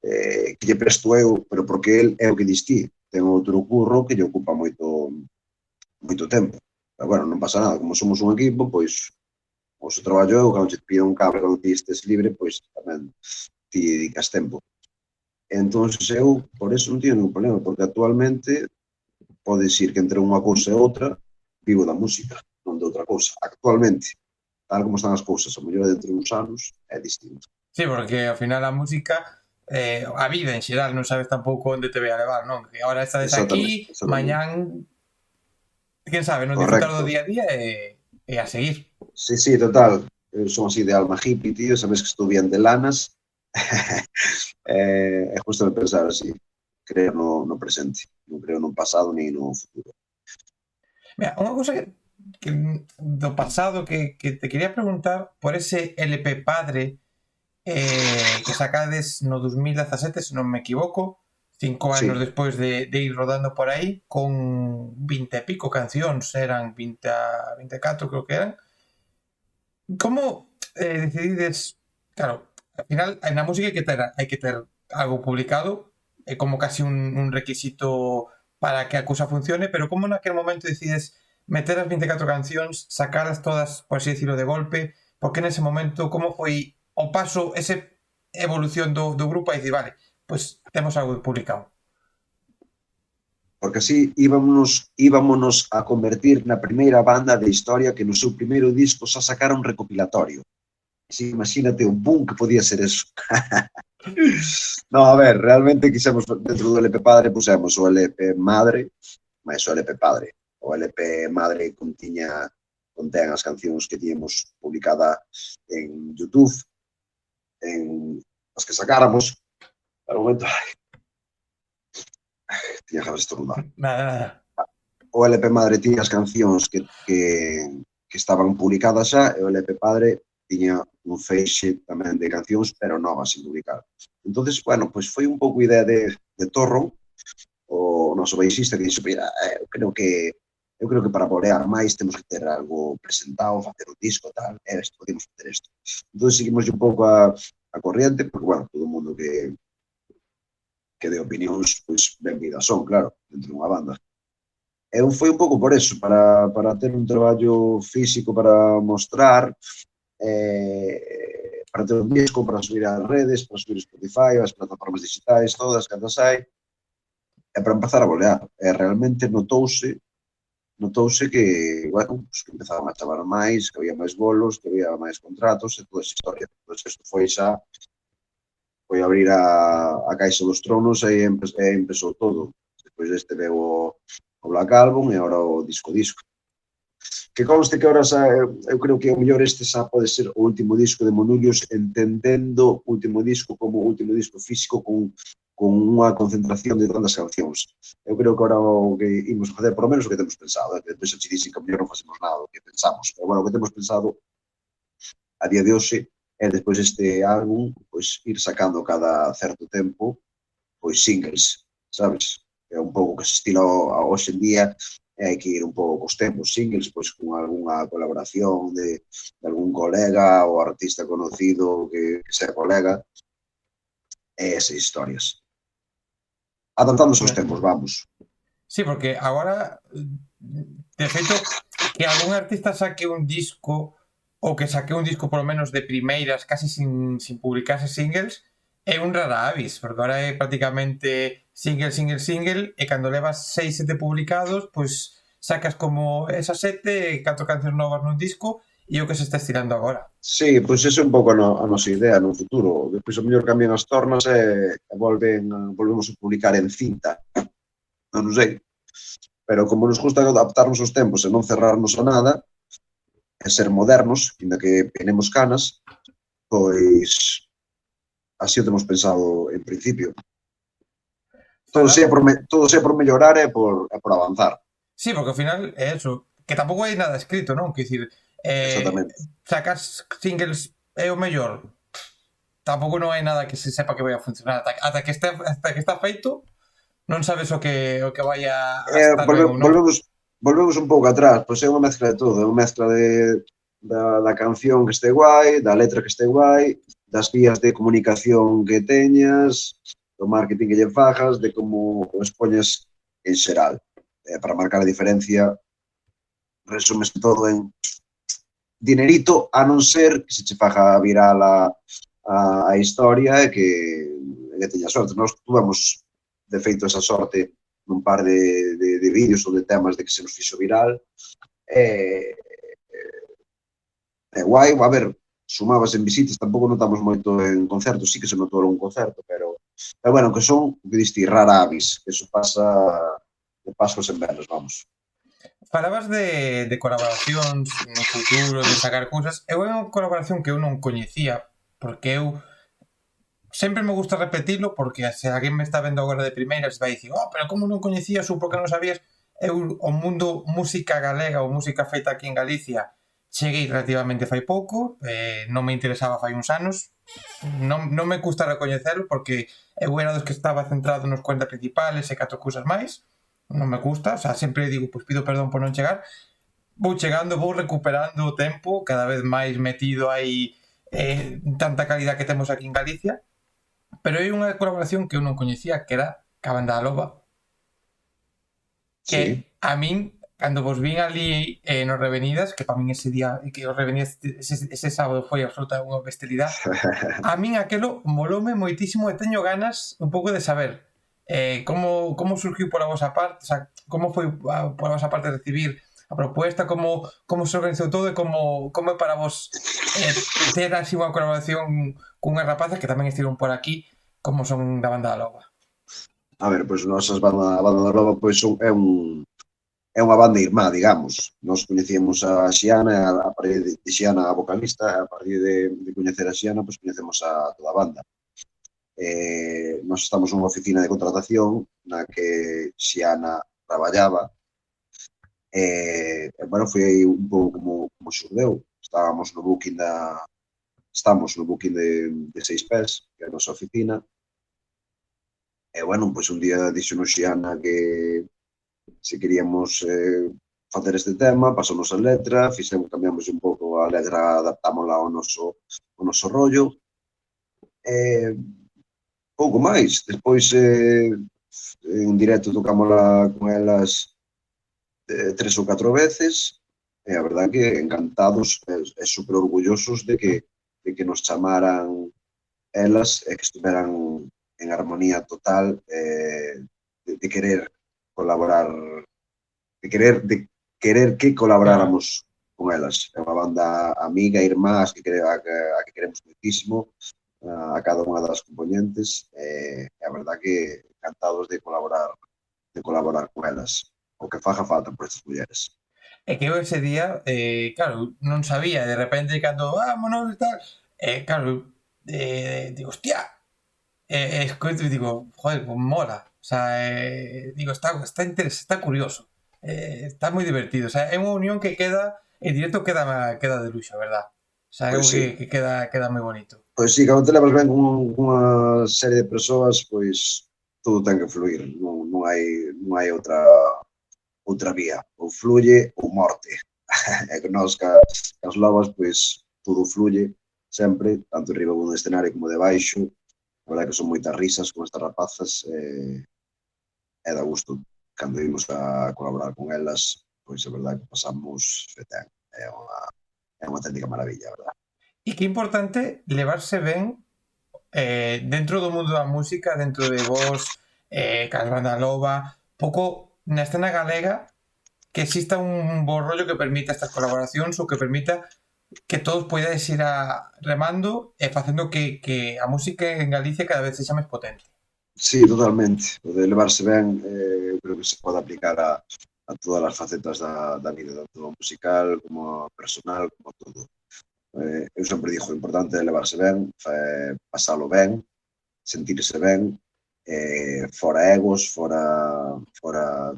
S2: que lle presto eu, pero porque el é o que distí. Ten outro curro que lle ocupa moito tempo. Pero bueno, non pasa nada, como somos un equipo, pois o seu traballo eu, cando te pida un cable, cando ti estes libre, pois tamén ti dedicas tempo. Entón, eu, por eso non teño ningún problema, porque actualmente pode ir que entre unha cousa e outra, vivo da música, non de outra cousa. Actualmente, tal como están as cousas, a mellor dentro de uns anos, é distinto.
S1: Sí, porque ao final a música, a vida en xeral, non sabes tampouco onde te vai a levar, non? Que ahora estades aquí, mañán, quen sabe, non disfrutar do día a día e a seguir.
S2: Sí, total. Eu son así de alma hippie, tío, sabes que estou bien de lanas. É justo me pensar así, creer no presente, non creo no pasado ni no futuro.
S1: Mira, unha cousa que do pasado que te quería preguntar por ese LP Padre que sacades no 2017, se non me equivoco, 5 anos despois de ir rodando por aí, con 20 e pico cancións, eran 24 creo que eran. Como decidides, claro, al final na música hai que ter algo publicado, é como casi un requisito para que a cousa funcione, pero como naquele momento decides meter as 24 cancións, sacalas todas, por así decirlo, de golpe, porque nese momento, como foi o paso, esa evolución do grupo a dicir, vale, pois temos algo publicado?
S2: Porque así íbamonos a convertir na primeira banda de historia que no seu primeiro disco xa sacara un recopilatorio. Así, imagínate o boom que podía ser eso. No, a ver, realmente quixemos dentro do LP Padre, pusemos o LP Madre, máis o LP Padre. O LP Madre contén as cancións que tiñemos publicada en YouTube, en as que sacáramos. Para un momento, tiña ganas de estornudar.
S1: Nada.
S2: O LP Madre tiña as cancións que estaban publicadas xa, e o LP Padre tiña un feixe tamén de cancións, pero novas sin publicar. Entonces, bueno, pois foi un pouco idea de Torro, o noso baixista, que dixo, eu creo que para bolear máis temos que ter algo presentado, facer un disco, tal, podemos facer isto. Entón, seguimos un pouco a corriente, porque, bueno, todo o mundo que de opinións, pois, benvidas son, claro, dentro dunha banda. Foi un pouco por eso, para ter un traballo físico para mostrar, para ter un disco, para subir ás redes, para subir Spotify, as plataformas digitais, todas, cando sai, e para empezar a bolear. E realmente notouse que, bueno, pues que empezaban a chamar máis, que había máis bolos, que había máis contratos e toda esa historia. Entón, isto foi abrir a Caixa dos Tronos e empezou todo. Despois deste veo o Black Album e agora o disco. Que conste que ahora eu creo que o mellor este xa pode ser o último disco de Monullos, entendendo o último disco como o último disco físico con unha concentración de tantas cancións. Eu creo que ahora o que imos facer, por lo menos o que temos pensado, que depois se dicen que mellor non facemos nada do que pensamos, pero bueno, o que temos pensado a día de hoxe é despois deste álbum, pois ir sacando cada certo tempo, pois singles, sabes? É un pouco que se estila hoxe en día, e hai que ir un pouco cos tempos, singles, pois con algunha colaboración de algún colega ou artista conocido que sea colega, e esas historias. Adaptándose aos tempos, vamos.
S1: Sí, porque agora, de feito, que algún artista saque un disco ou que saque un disco polo menos de primeiras, casi sin publicarse singles, é un rara avis, porque agora é prácticamente single, e cando levas 6-7 publicados, pois sacas como esas 7, 4 cancións novas nun disco, e o que se está estirando agora.
S2: Sí, pois esa é un pouco a nosa idea no futuro. Depois o mellor cambian as tornas e volvemos a publicar en cinta. Non sei. Pero como nos gusta adaptarnos aos tempos e non cerrarnos a nada, e ser modernos, ainda que tenemos canas, pois así o temos pensado en principio. Todo sea por mellorar e por avanzar.
S1: Sí, porque ao final é eso, que tampouco hai nada escrito, non? Que dicir, sacas singles é o mellor, tampouco non hai nada que se sepa que vai a funcionar ata que está feito, non sabes o que vai a estar ben ou non.
S2: Volvemos un pouco atrás, pois é unha mezcla de todo, é unha mezcla da canción que este guai, da letra que este guai, das vías de comunicación que teñas, do marketing que lle fajas, de como o expoñes en xeral. Para marcar a diferencia, resumes todo en dinerito, a non ser que se che faja viral a historia e que teña sorte. Nós tuvemos, de feito, esa sorte nun par de vídeos ou de temas de que se nos fixo viral. É guai, a ver, sumabas en visitas, tampouco notamos moito en concertos, sí que se notou un concerto, pero bueno, que son, o que diste, rara avis, que eso pasa de pasos en verlos, vamos.
S1: Falabas de colaboracións no futuro, de sacar cousas. Eu é unha colaboración que eu non coñecía, porque eu sempre me gusta repetilo, porque se alguén me está vendo agora de primeiras vai dicir, pero como non coñecías ou porque non sabías. Eu, o mundo música galega ou música feita aquí en Galicia, cheguei relativamente fai pouco, non me interesaba fai uns anos, non me custa recoñecelo, porque eu era dos que estaba centrado nos 40 principales e 4 cousas máis, non me gusta, o sea, sempre digo, pois pido perdón por non chegar, vou chegando, vou recuperando o tempo, cada vez máis metido aí tanta calidad que temos aquí en Galicia. Pero hai unha colaboración que eu non coñecía, que era ca Banda da Loba. Que sí. A min, cando vos vin ali nos Revenidas, que para min ese día, que os Revenidas ese sábado foi absoluta unha bestialidade, a min aquelo moloume moitísimo e teño ganas un pouco de saber como surgiu pola vosa parte, o sea, como foi pola vosa parte recibir a propuesta, como se organizou todo e como é para vos ter así unha colaboración cunha rapaza que tamén estiveron por aquí, como son da Banda da Loba.
S2: A ver, pois nosas Banda da Loba pois é unha banda irmá, digamos. Nos coñecíamos a Xiana, a partir de Xiana a vocalista, a partir de coñecer a Xiana, pois coñecemos a toda a banda. Nos estamos nunha oficina de contratación na que Xiana traballaba. Bueno, foi aí un pouco como xurdeu. Estamos no booking de 6 pés, que é a nosa oficina. E, bueno, pois un día dixonos Xiana que se queríamos facer este tema, pasamos a letra, cambiamos un pouco a letra, adaptámosla ao noso rollo. Pouco máis. Despois, en directo, tocámosla con elas 3 ou 4 veces, e a verdade que encantados e super orgullosos de que que nos chamaran elas e que estiveran en armonía total, de querer colaborar, de querer que
S1: Claro.
S2: colaboráramos con elas. É unha banda amiga, irmá, a que queremos muitísimo, a cada unha das componentes, e a verdad que encantados de colaborar con elas, o que faga falta por estas mulleres.
S1: É que eu ese día, claro, non sabía, de repente cando, vámonos e tal, claro, digo, hostia, escoito e digo, joder, pues mola, o sea, digo, está curioso, está moi divertido, o sea, é unha unión que queda, en directo queda de luxo, verdad? O sea, é
S2: Pois
S1: algo
S2: sí,
S1: que queda moi bonito.
S2: pois sí, cando te levas ben cunha serie de persoas, pois todo ten que fluir, non hai outra vía, ou fluye ou morte. É que nós cas lobas, pois todo fluye sempre, tanto arriba do escenario como debaixo. A verdade que son moitas risas con estas rapazas, e dá gusto cando imos a colaborar con elas, pois é verdade que pasamos fetén. É unha auténtica maravilla, a verdade.
S1: E que importante levarse ben dentro do mundo da música, dentro de vos, cas banda loba, pouco na escena galega, que exista un bo rollo que permita estas colaboracións ou que permita que todos poidades ir remando e facendo que a música en Galicia cada vez sexa máis potente.
S2: Sí, totalmente. O de levarse ben, eu creo que se pode aplicar a todas as facetas da vida, tanto a musical como a personal, como a todo. Eu sempre digo, o importante é levarse ben, pasalo ben, sentirse ben, fora egos, fora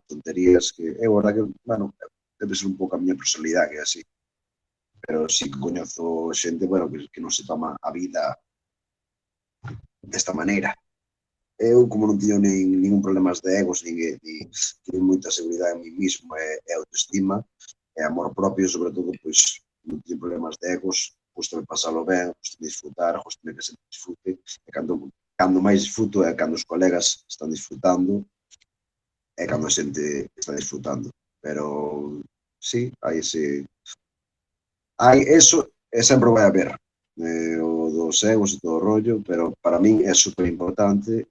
S2: tonterías, que é verdade que, bueno, debe ser un pouco a miña personalidade, que é así. Pero sí que coñezo xente, bueno, que non se toma a vida desta maneira. Eu, como non teño ningún problemas de egos, nin moita seguridade en mí mismo e autoestima, e amor propio, sobre todo, pois non teño problemas de egos, gustame pasalo ben, gustame disfrutar, gustame que se disfrute, e cando máis disfruto é cando os colegas están disfrutando e cando a xente está disfrutando. Pero, sí, hai eso, e sempre vai haber, o dos egos e todo o rollo, pero para min é super importante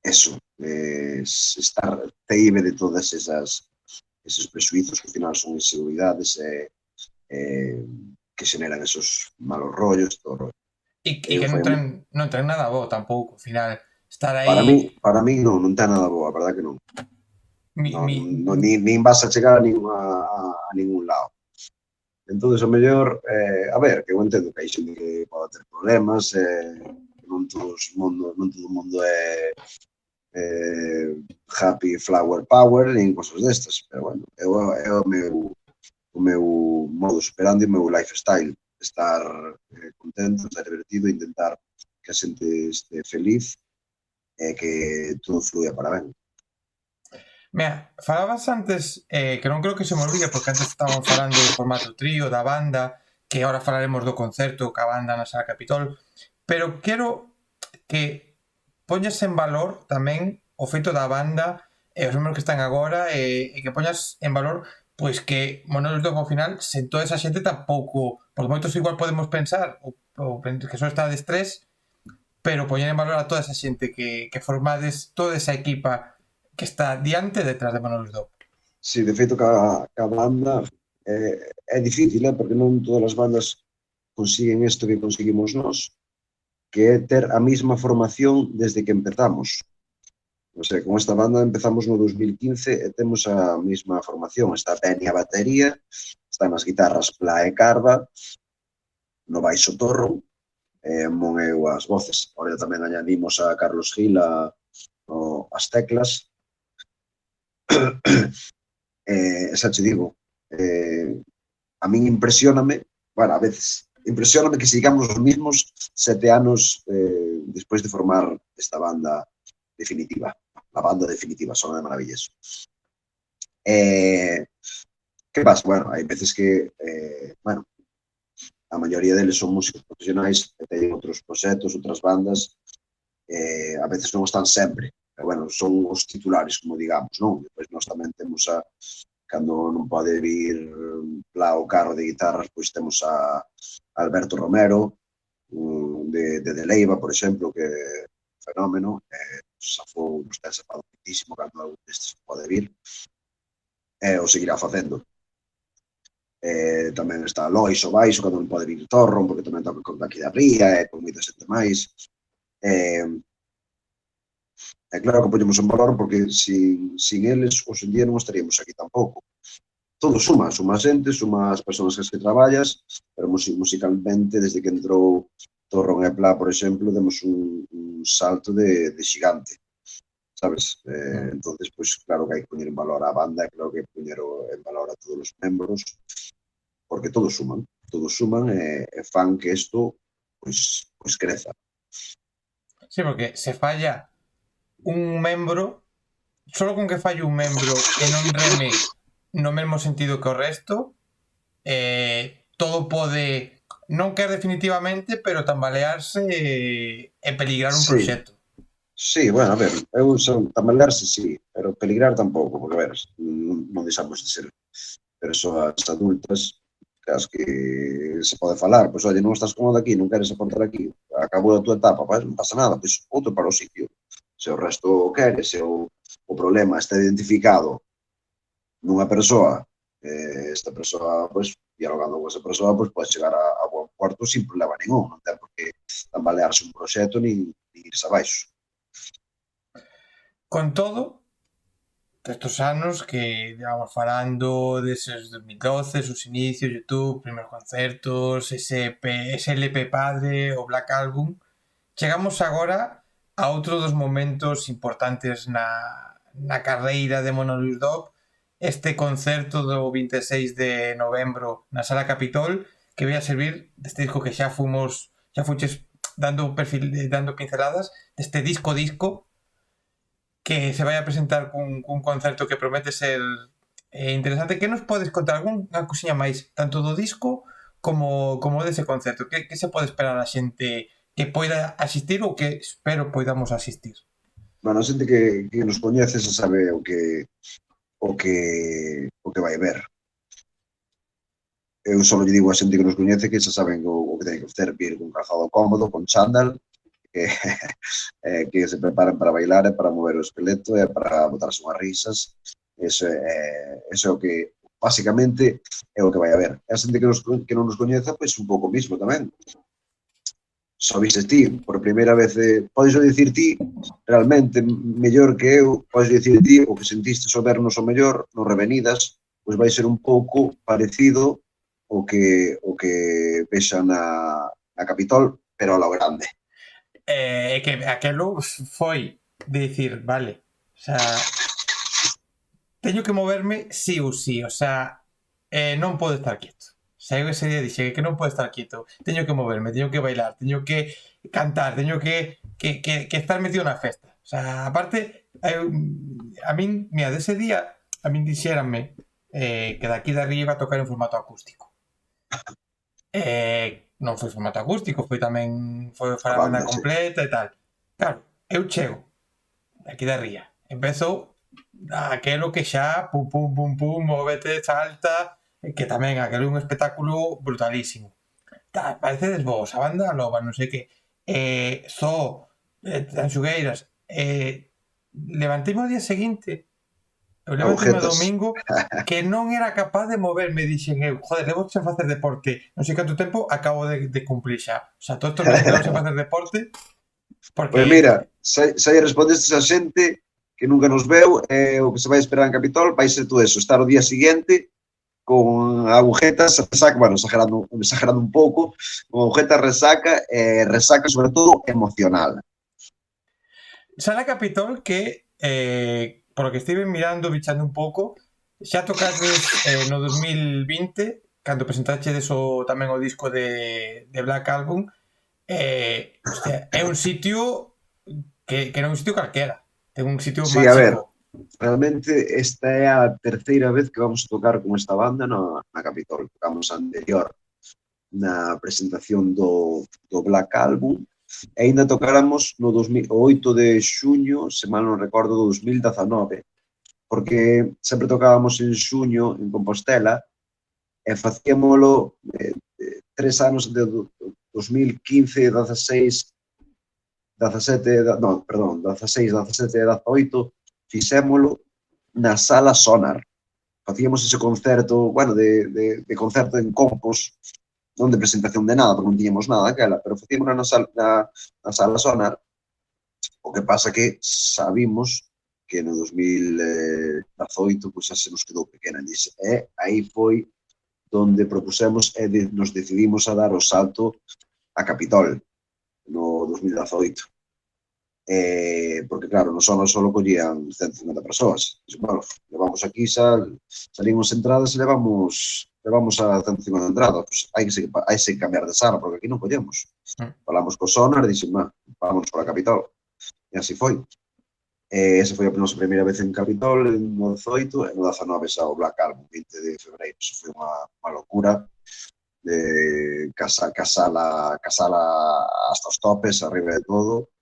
S2: eso, estar teibe de todas esos presuizos que ao final son inseguridades que xeneran esos malos rollos, todo o rollo.
S1: E que non ten nada bo tampouco, ao final, estar aí,
S2: Para mí non ten nada boa, a verdade que non.
S1: mi,
S2: Non,
S1: mi,
S2: non nin vas a chegar a ningún lado. Entonces, o mellor, a ver, que eu entendo que hai xente que pode ter problemas, non todo o mundo é happy flower power, nin cosas destas, pero bueno, é o meu modus operandi, o meu lifestyle, estar contento, estar divertido, intentar que a xente este feliz e que todo fluya para ben.
S1: Mira, falabas antes, que non creo que se me olvide, porque antes estaban falando do formato trío, da banda, que agora falaremos do concerto ca banda na Sala Capitol, pero quero que poñas en valor tamén o feito da banda e os membros que están agora e que poñas en valor pois que Monólogos do ao final sen toda esa xente tampouco, porque moitos igual podemos pensar que só está de estrés, pero poñer en valor a toda esa xente que formades toda esa equipa que está diante e detrás de Manolo Esdó.
S2: Sí, de feito, ca banda é difícil, porque non todas as bandas consiguen isto que conseguimos nós, que é ter a mesma formación desde que empezamos. O sea, con esta banda empezamos no 2015 e temos a mesma formación. Está Penny a batería, están as guitarras Pla e Carva, no baixo Torro, Mon e eu as voces. Ahora tamén añadimos a Carlos Gil as teclas. Xa che digo, a min impresioname, bueno, a veces, impresioname que sigamos os mismos 7 anos despois de formar esta banda definitiva. A banda definitiva, sona de maravillas. Que pasa? Bueno, hai veces que, bueno, a maioría deles son músicos profesionais e teñen outros proxectos, outras bandas, a veces non están sempre, pero bueno, son os titulares, como digamos, non? Depois nós tamén temos cando non pode vir lá o carro de guitarras, pois temos a Alberto Romero, de Leiva, por exemplo, que é un fenómeno, safou, nos ten safado muitísimo cando algún destes pode vir, e o seguirá facendo. Tamén está Lois o baixo, cando non pode vir Torron, porque tamén toca con Aquí da Ría, e con moita xente máis. É claro que poñemos en valor porque sin eles, hoxe en día non estaríamos aquí tampouco. Todo suma xente, suma as persoas que traballas, pero musicalmente, desde que entrou Torron e Pla, por exemplo, demos un salto de xigante, sabes? Entonces, pois, claro que hai que poñer en valor a banda, claro que hai que poñer en valor a todos os membros, porque todos suman e fan que isto, pois creza.
S1: Sí, porque se falla un membro, solo con que falle un membro e non reme no mesmo sentido que o resto, todo pode non caer definitivamente, pero tambalearse e peligrar un proxecto.
S2: Sí, bueno, a ver, tambalearse sí, pero peligrar tampouco, porque, a ver, non deixamos de ser persoas adultas, as que se pode falar, pois, oye, non estás cómodo aquí, non queres aportar aquí, acabou a tua etapa, pois, non pasa nada, pois, outro para o sitio. Se o resto quere, se o problema está identificado nunha persoa, esta persoa, pois, dialogando con esa persoa, pois, pode chegar a buen porto sin problema ningún, non ten por que tambalearse un proxecto nin irse abaixo.
S1: Con todo, estos anos que íbamos falando deses 2012, sus inicios, YouTube, primeros concertos, ese LP padre, o Black Album, chegamos agora a outro dos momentos importantes na carreira de Monolith Dub, este concerto do 26 de novembro na Sala Capitol, que vai a servir deste disco que xa fuches dando pinceladas, deste disco, que se vai a presentar cun concerto que promete ser interesante. Que nos podes contar algunha cousiña máis, tanto do disco como dese concerto? Que se pode esperar a xente que poida asistir ou que espero poidamos asistir?
S2: Bueno, a xente que nos coñece se sabe o que vai ver. Eu só lle digo a xente que nos coñece que xa saben o que ten que facer, vir con calzado cómodo, con chándal, que se preparan para bailar e para mover o esqueleto e para botarse unhas risas. Eso é o que, basicamente, é o que vai haber. E a xente que non nos coñeza, pois un pouco mismo tamén. Só vises ti, por primeira vez, podes dicir ti, realmente, mellor que eu, podes dicir ti, o que sentiste ao vernos o mellor, nos Revenidas, pois vai ser un pouco parecido o que vexa na Capitol, pero a lo grande.
S1: Que aquelo foi de dicir, vale, o sea, teño que moverme sí ou sí, o sea, non podo estar quieto. O sea, eu ese día dixe que non podo estar quieto, teño que moverme, teño que bailar, teño que cantar, teño que estar metido na festa. O sea, aparte, a min, mira, dese día, a min dixéranme que daqui de arriba tocar en formato acústico. Non foi formato acústico, foi a banda completa e tal. Claro, eu chego daqui de arriba, empezo aquelo que xa pum, pum, pum, pum, móvete, salta, que tamén aquelo é un espectáculo brutalísimo. Parecedes vos, a banda loba, non sei que, Tanxugueiras, levanteime o día seguinte, eu levanteime o domingo que non era capaz de moverme, dixen eu, joder, levo sen facer deporte non sei canto tempo, acabo de cumplir xa. O sea, todo isto non levo sen facer deporte porque...
S2: Pois mira, se respondestes a xente que nunca nos veu, o que se vai esperar en Capitol vai ser todo eso, estar o día seguinte con agujetas, resaca, bueno, exagerando un pouco, con agujetas, resaca sobre todo emocional.
S1: Sala Capitol que, por lo que estive mirando, bichando un pouco, xa tocades no 2020, cando presentaches tamén o disco de Black Album, hostia, é un sitio que non é un sitio calquera, é un sitio máxico.
S2: Sí, a ver, realmente esta é a terceira vez que vamos tocar con esta banda na Capitol. Tocamos a anterior na presentación do Black Album, e ainda tocáramos no 8 de xuño, se mal non recordo, do 2019. porque sempre tocábamos en xuño en Compostela e facíamolo 3 anos de 2015, 16, 17, non, perdón, 16, 17 e 18, fixémolo na Sala Sonar. Facíamos ese concerto, bueno, de concerto en Compos, non de presentación de nada, porque non tiñamos nada aquela, pero facíamos na Sala Sonar. O que pasa que sabimos que no 2018 pois xa se nos quedou pequena, e aí foi donde propusemos e nos decidimos a dar o salto a Capitol no 2018. Porque claro, no solo collían 150 persoas. Bueno, levamos aquí salimos entradas e levamos a 150 entradas. Pues hai que cambiar de sala, porque aquí non collemos. Falamos co Sonar e dixen, vamos por a Capitol. E así foi. Esa foi a nosa primeira vez en Capitol, en 18, e no 19 xa o Black Album, 20 de febreiro. Eso foi unha locura. Casala hasta os topes, arriba de todo,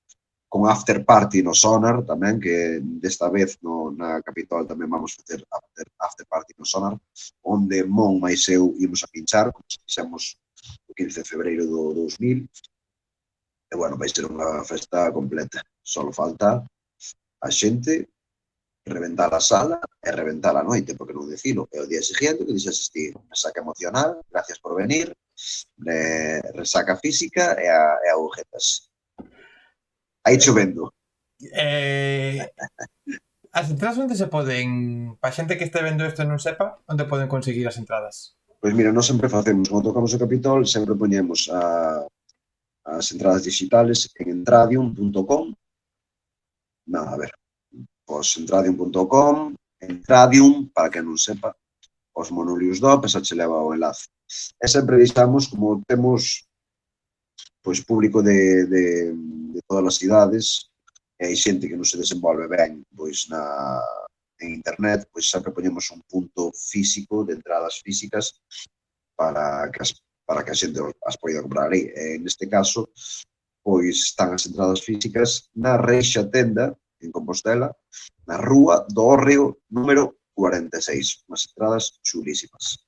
S2: con after party no Sonar tamén, que desta vez na Capitol tamén vamos facer after party no Sonar, onde Mon máis eu ímos a pinchar, como se fixemos o 15 de febreiro do 2000, e bueno, vai ser unha festa completa. Só falta a xente reventar a sala e reventar a noite, porque non dicilo, é o día seguinte que dixes ti, resaca emocional, gracias por venir, resaca física e agujetas. Aí chovendo.
S1: As entradas onde se poden, para xente que este vendo isto non sepa, onde poden conseguir as entradas?
S2: Pois mira, nós sempre facemos, cando tocamos o Capitol, sempre poñemos as entradas digitales en entradium.com. A ver, pois entradium.com, Entradium, para que non sepa, os Monulius Dop, esa che leva o enlace. E sempre deixamos, como temos pois público de todas as cidades, e hai xente que non se desenvolve ben pois en internet, pois sempre poñemos un punto físico de entradas físicas para que a xente as poida comprar ali. E neste caso, pois están as entradas físicas na Reixa Tenda, en Compostela, na Rúa do Hórreo número 46. Unhas entradas chulísimas.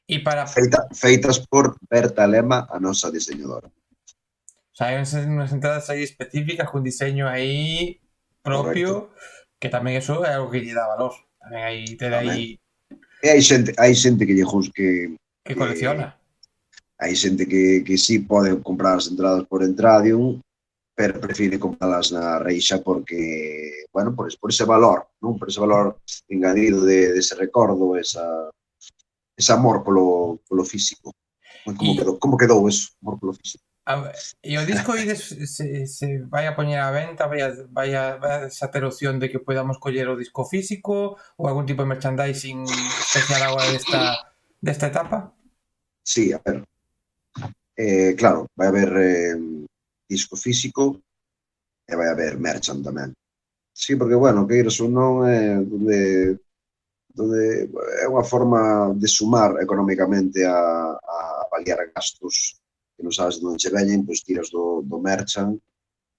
S1: E para
S2: feitas por Berta Lema, a nosa diseñadora.
S1: O sea, hai unhas entradas aí específicas con diseño aí propio. Correcto. Que tamén eso é algo que lle dá valor. Tamén aí te dá aí.
S2: E hai xente que lle
S1: que colecciona.
S2: Hai xente que sí pode comprar as entradas por Entradium, pero prefire comprarlas na Reixa porque, bueno, por ese valor, non? Por ese valor engadido de ese recordo, ese amor polo físico. Como quedou eso, amor polo físico?
S1: E o disco se vai a poñer á venta, vai a ter opción de que podamos coller o disco físico ou algún tipo de merchandising especial agora desta etapa?
S2: Sí, a ver. Claro, vai haber disco físico e vai haber merchand tamén. Sí, porque, bueno, que iras ou non é donde é unha forma de sumar económicamente a avaliar gastos que non sabes de onde che veñen, pois tiras do merchant,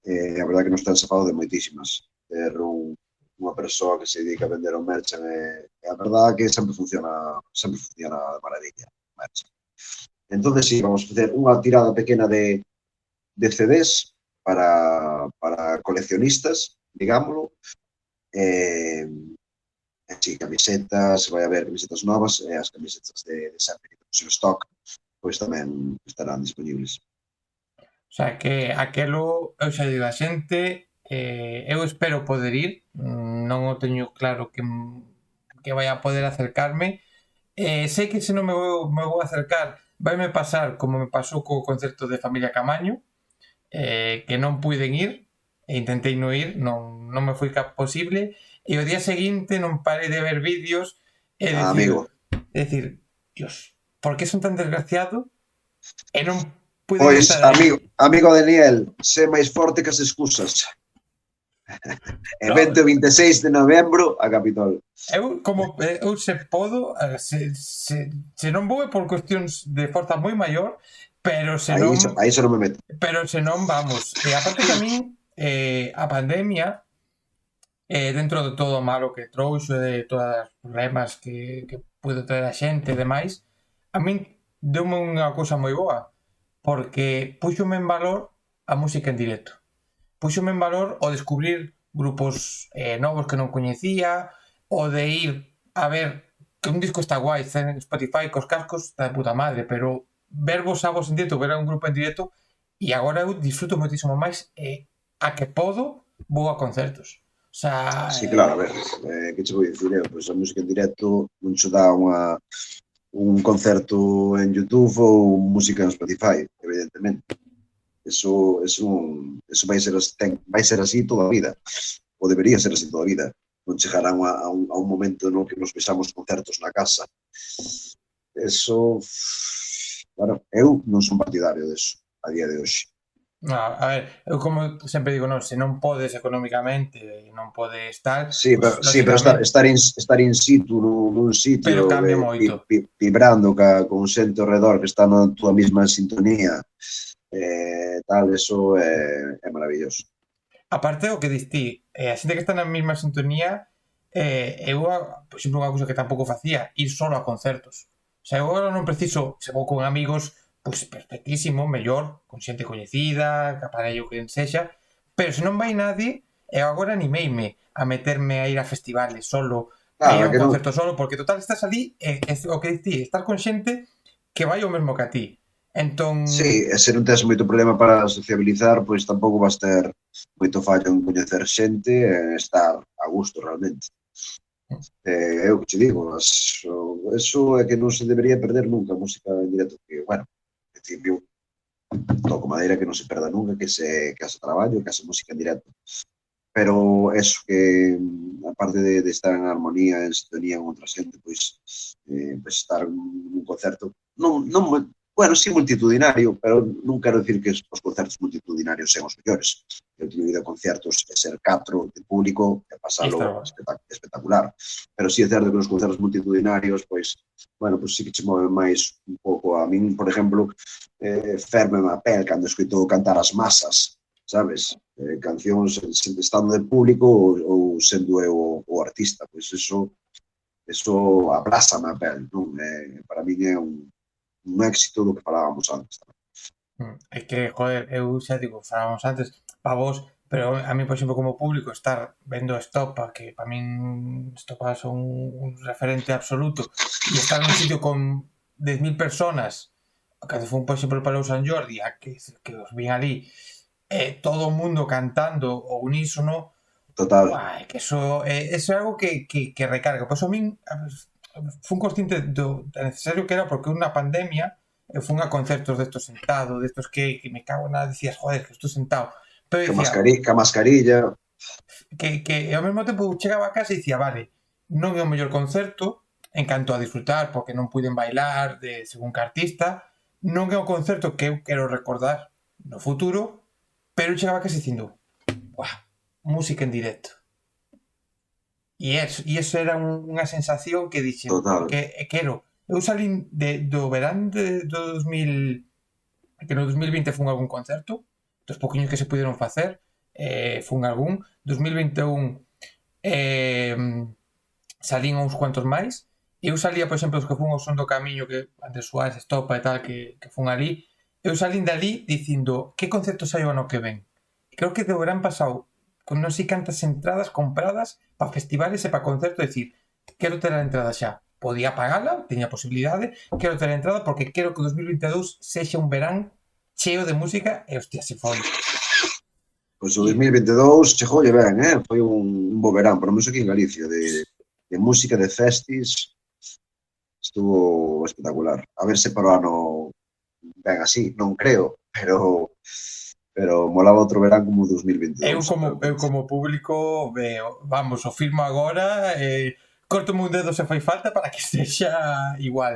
S2: a verdade que nos ten sacado de moitísimas. Ter unha persoa que se dedica a vender o merchant, a verdade que sempre funciona de maravilla o merchant. Entón, sí, vamos a facer unha tirada pequena de CDs para coleccionistas, digámoslo, sí, camisetas, vai haber camisetas novas, e as camisetas de sempre que temos en stock, pois tamén estarán disponibles.
S1: O sea, que aquelo, eu xa digo a xente, eu espero poder ir, non o teño claro que vai a poder acercarme. Sei que se non me vou acercar, vaime pasar como me pasou co concerto de Familia Camaño, que non puiden ir, e intentei non ir, non me foi posible, e o día seguinte non parei de ver vídeos e decir, Dios, por que son tan desgraciado e non puiden estar aí?
S2: Amigo Daniel, sé máis forte que as excusas. Evento 26 de novembro a Capitol.
S1: Eu se podo, se non vou é por cuestións de forza moi maior, pero se non...
S2: Aí xa non me meto.
S1: Pero se non, vamos. E aparte que a min, a pandemia dentro de todo o malo que trouxo, de todos os problemas que pudo ter a xente e demais, a min deume unha cousa moi boa, porque puxome en valor a música en directo. Puxome en valor o descubrir grupos novos que non coñecía, o de ir a ver que un disco está guai, está en Spotify cos cascos, está de puta madre, pero vervos a vos en directo, ver a un grupo en directo, e agora eu disfruto moitísimo máis a que podo vou a concertos. O sea,
S2: Sí, claro, a ver, que che vou dicir eu? Pois a música en directo non che dá un concerto en YouTube ou música en Spotify, evidentemente. Eso vai ser así toda a vida, ou debería ser así toda a vida. Non chegarán a un momento no que nos vexamos concertos na casa. Eso, bueno, eu non son partidario deso a día de hoxe.
S1: a ver, eu como sempre digo, non, se non podes económicamente e non podes tal,
S2: Sí,
S1: pues,
S2: pero
S1: lógicamente,
S2: estar in situ nun
S1: pero
S2: sitio
S1: cambia moito.
S2: vibrando con xente ao redor que está na túa mesma sintonía, tal, eso é maravilloso.
S1: Aparte o que dis ti, a xente que está na mesma sintonía, eu, por exemplo, unha cousa que tampouco facía, ir solo a concertos. O sea, eu agora non preciso, se vou con amigos, pois perfectísimo, mellor, con xente coñecida, que aparello que sexa, pero se non vai nadie, eu agora animeime a meterme a ir a festivales solo, a ir
S2: Claro,
S1: a
S2: é
S1: un
S2: que non,
S1: concerto solo, porque total estás ali, o que dis ti, estar con xente que vai o mesmo que a ti. Entón,
S2: sí, e se non tes moito problema para sociabilizar, pois tampouco vas ter moito fallo en coñecer xente e estar a gusto realmente. Eu que che digo, eso é que non se debería perder nunca a música en directo, que, bueno, en principio, toco madeira que non se perda nunca, que hace traballo, que hace música en directo. Pero eso que, aparte de estar en armonía, en sintonía con outra xente, pois, pois estar nun concerto, bueno, sí multitudinario, pero non quero dicir que os concertos multitudinarios sean os mellores. Eu teño ido a conciertos e ser 4 de público e pasalo
S1: está,
S2: espectacular. Pero sí é certo que nos concertos multitudinarios, pois, bueno, pois sí que che move máis un pouco. A min, por exemplo, ferme a pel cando escoito cantar as masas, sabes? Cancións estando de público ou sendo eu o artista, pois eso abrázame a pel, non? Para min é un éxito do que falábamos antes.
S1: É que, joder, eu xa digo, falábamos antes, pa vos, pero a mí, por exemplo, como público, estar vendo a Estopa, que para min Estopa son un referente absoluto, e estar nun sitio con 10.000 personas, cando fun, por exemplo, para o San Jordi, que os vin ali, todo o mundo cantando o unísono,
S2: Total,
S1: uai, que eso é algo que recarga. Pois a min fun consciente do necesario que era porque unha pandemia eu fun a concertos destos sentado, destos que me cago en nada, decías, joder, que estou sentado. Pero decía,
S2: que a mascarilla,
S1: que ao mesmo tempo chegaba a casa e dicía, vale, non é o mellor concerto en canto a disfrutar, porque non puiden bailar de según que artista, non é o concerto que eu quero recordar no futuro, pero chegaba a casa dicindo, buah, música en directo. E eso era unha sensación que dixen,
S2: total.
S1: que quero. Eu salín do verán do 2000, que no 2020 fun a algún concerto, dos poquinhos que se puderon facer, fun a algún. 2021 eh, salín uns cuantos máis. Eu salía, por exemplo, os que fun ao Son do Camiño, que antes Suárez, Estopa e tal, que fun ali. Eu salín dali dicindo, que concerto sai o ano que ven? Creo que do verán pasado, con non sei cantas entradas compradas para festivales e para concertos, decir, quero ter a entrada xa. Podía pagala, teña posibilidade, quero ter a entrada porque quero que o 2022 sexa un verán cheo de música e hostia, se foi.
S2: Pois o 2022 chegoulle ben, foi un bo verán, por menos aquí en Galicia, de música, de festis, estuvo espectacular. A ver se para o ano ben así, non creo, pero molaba outro verán como o 2022.
S1: Eu como público vamos, o firmo agora corto-me un dedo se fai falta para que sexa igual,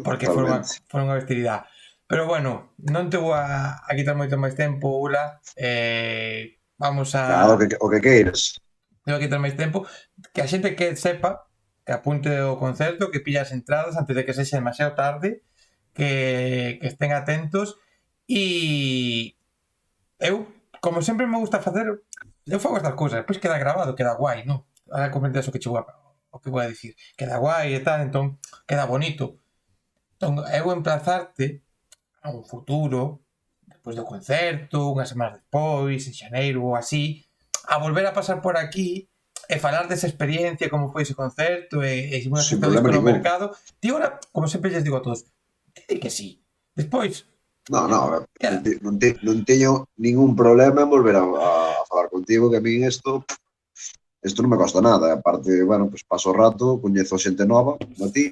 S1: porque
S2: Totalmente.
S1: foi unha bestialidade. Pero bueno, non te vou a quitar moito máis tempo, Ula. Vamos a...
S2: Nada, o que queiras.
S1: Non vou a quitar máis tempo. Que a xente que sepa, que apunte o concerto, que pilla as entradas antes de que sexa demasiado tarde, que estén atentos. E eu, como sempre me gusta facer, eu fago estas cousas, despois queda grabado, queda guai, non? Ahora comprendes o que o que vou a dicir. Queda guai e tal, entón queda bonito. Entón, eu emplazarte a un futuro, despois do concerto, unhas semanas despois, en xaneiro ou así, a volver a pasar por aquí e falar desa experiencia, como foi ese concerto e se unha que
S2: Sin
S1: está
S2: problema
S1: disco no
S2: ningún.
S1: mercado. Tío, ahora, como sempre lles digo a todos, que sí. Despois,
S2: No, no,
S1: queda.
S2: non teño ningún problema en volver a falar contigo, que a min isto non me costa nada. Aparte, bueno, pues paso o rato, coñezo xente nova, como a ti,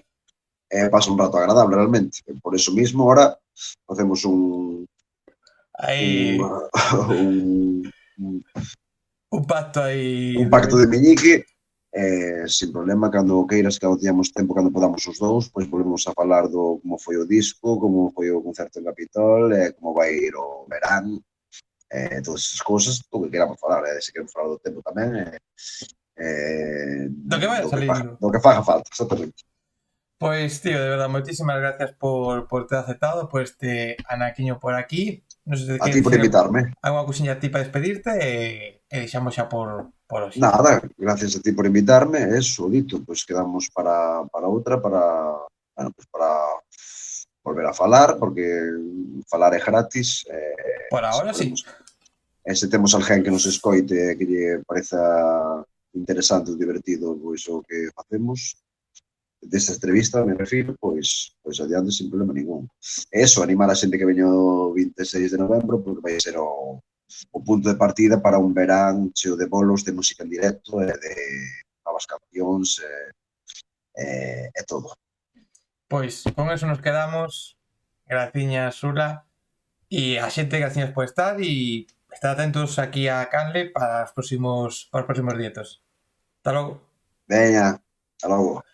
S2: e paso un rato agradable, realmente. Por eso mismo, ahora facemos
S1: Aí
S2: un, un,
S1: un pacto aí
S2: un pacto de meñique, sin problema, cando queiras, cando teñamos tempo, cando podamos os dous, pois volvemos a falar do como foi o disco, como foi o concerto en Capitol, como vai ir o verán, todas esas cousas, do que queramos falar, se queremos falar do tempo tamén,
S1: do que vai salindo.
S2: do que faga falta, exactamente.
S1: Pois, tío, de verdad, moitísimas gracias por ter aceptado, por este anaquiño por aquí. Non sei se
S2: A
S1: queres
S2: ti por
S1: dicir
S2: invitarme.
S1: algunha cousiña a ti para despedirte e deixamos xa por hoxe.
S2: Nada, gracias a ti por invitarme, eso, dito, pois quedamos para outra, bueno, pues para volver a falar, porque falar é gratis,
S1: Por ahora sí.
S2: se temos alguén que nos escoite que lle pareza interesante ou divertido pois o que facemos, desta entrevista, me refiro, pois adiante sin problema ningún. E eso, animar a xente que veña o 26 de novembro, porque vai ser o punto de partida para un verán cheo de bolos, de música en directo e de novas cancións e todo.
S1: Pois, con eso nos quedamos. Graciñas, Sula. E a xente, graciñas por estar e estar atentos aquí a Canle para os próximos dietos. Hasta logo.
S2: Veña, hasta logo.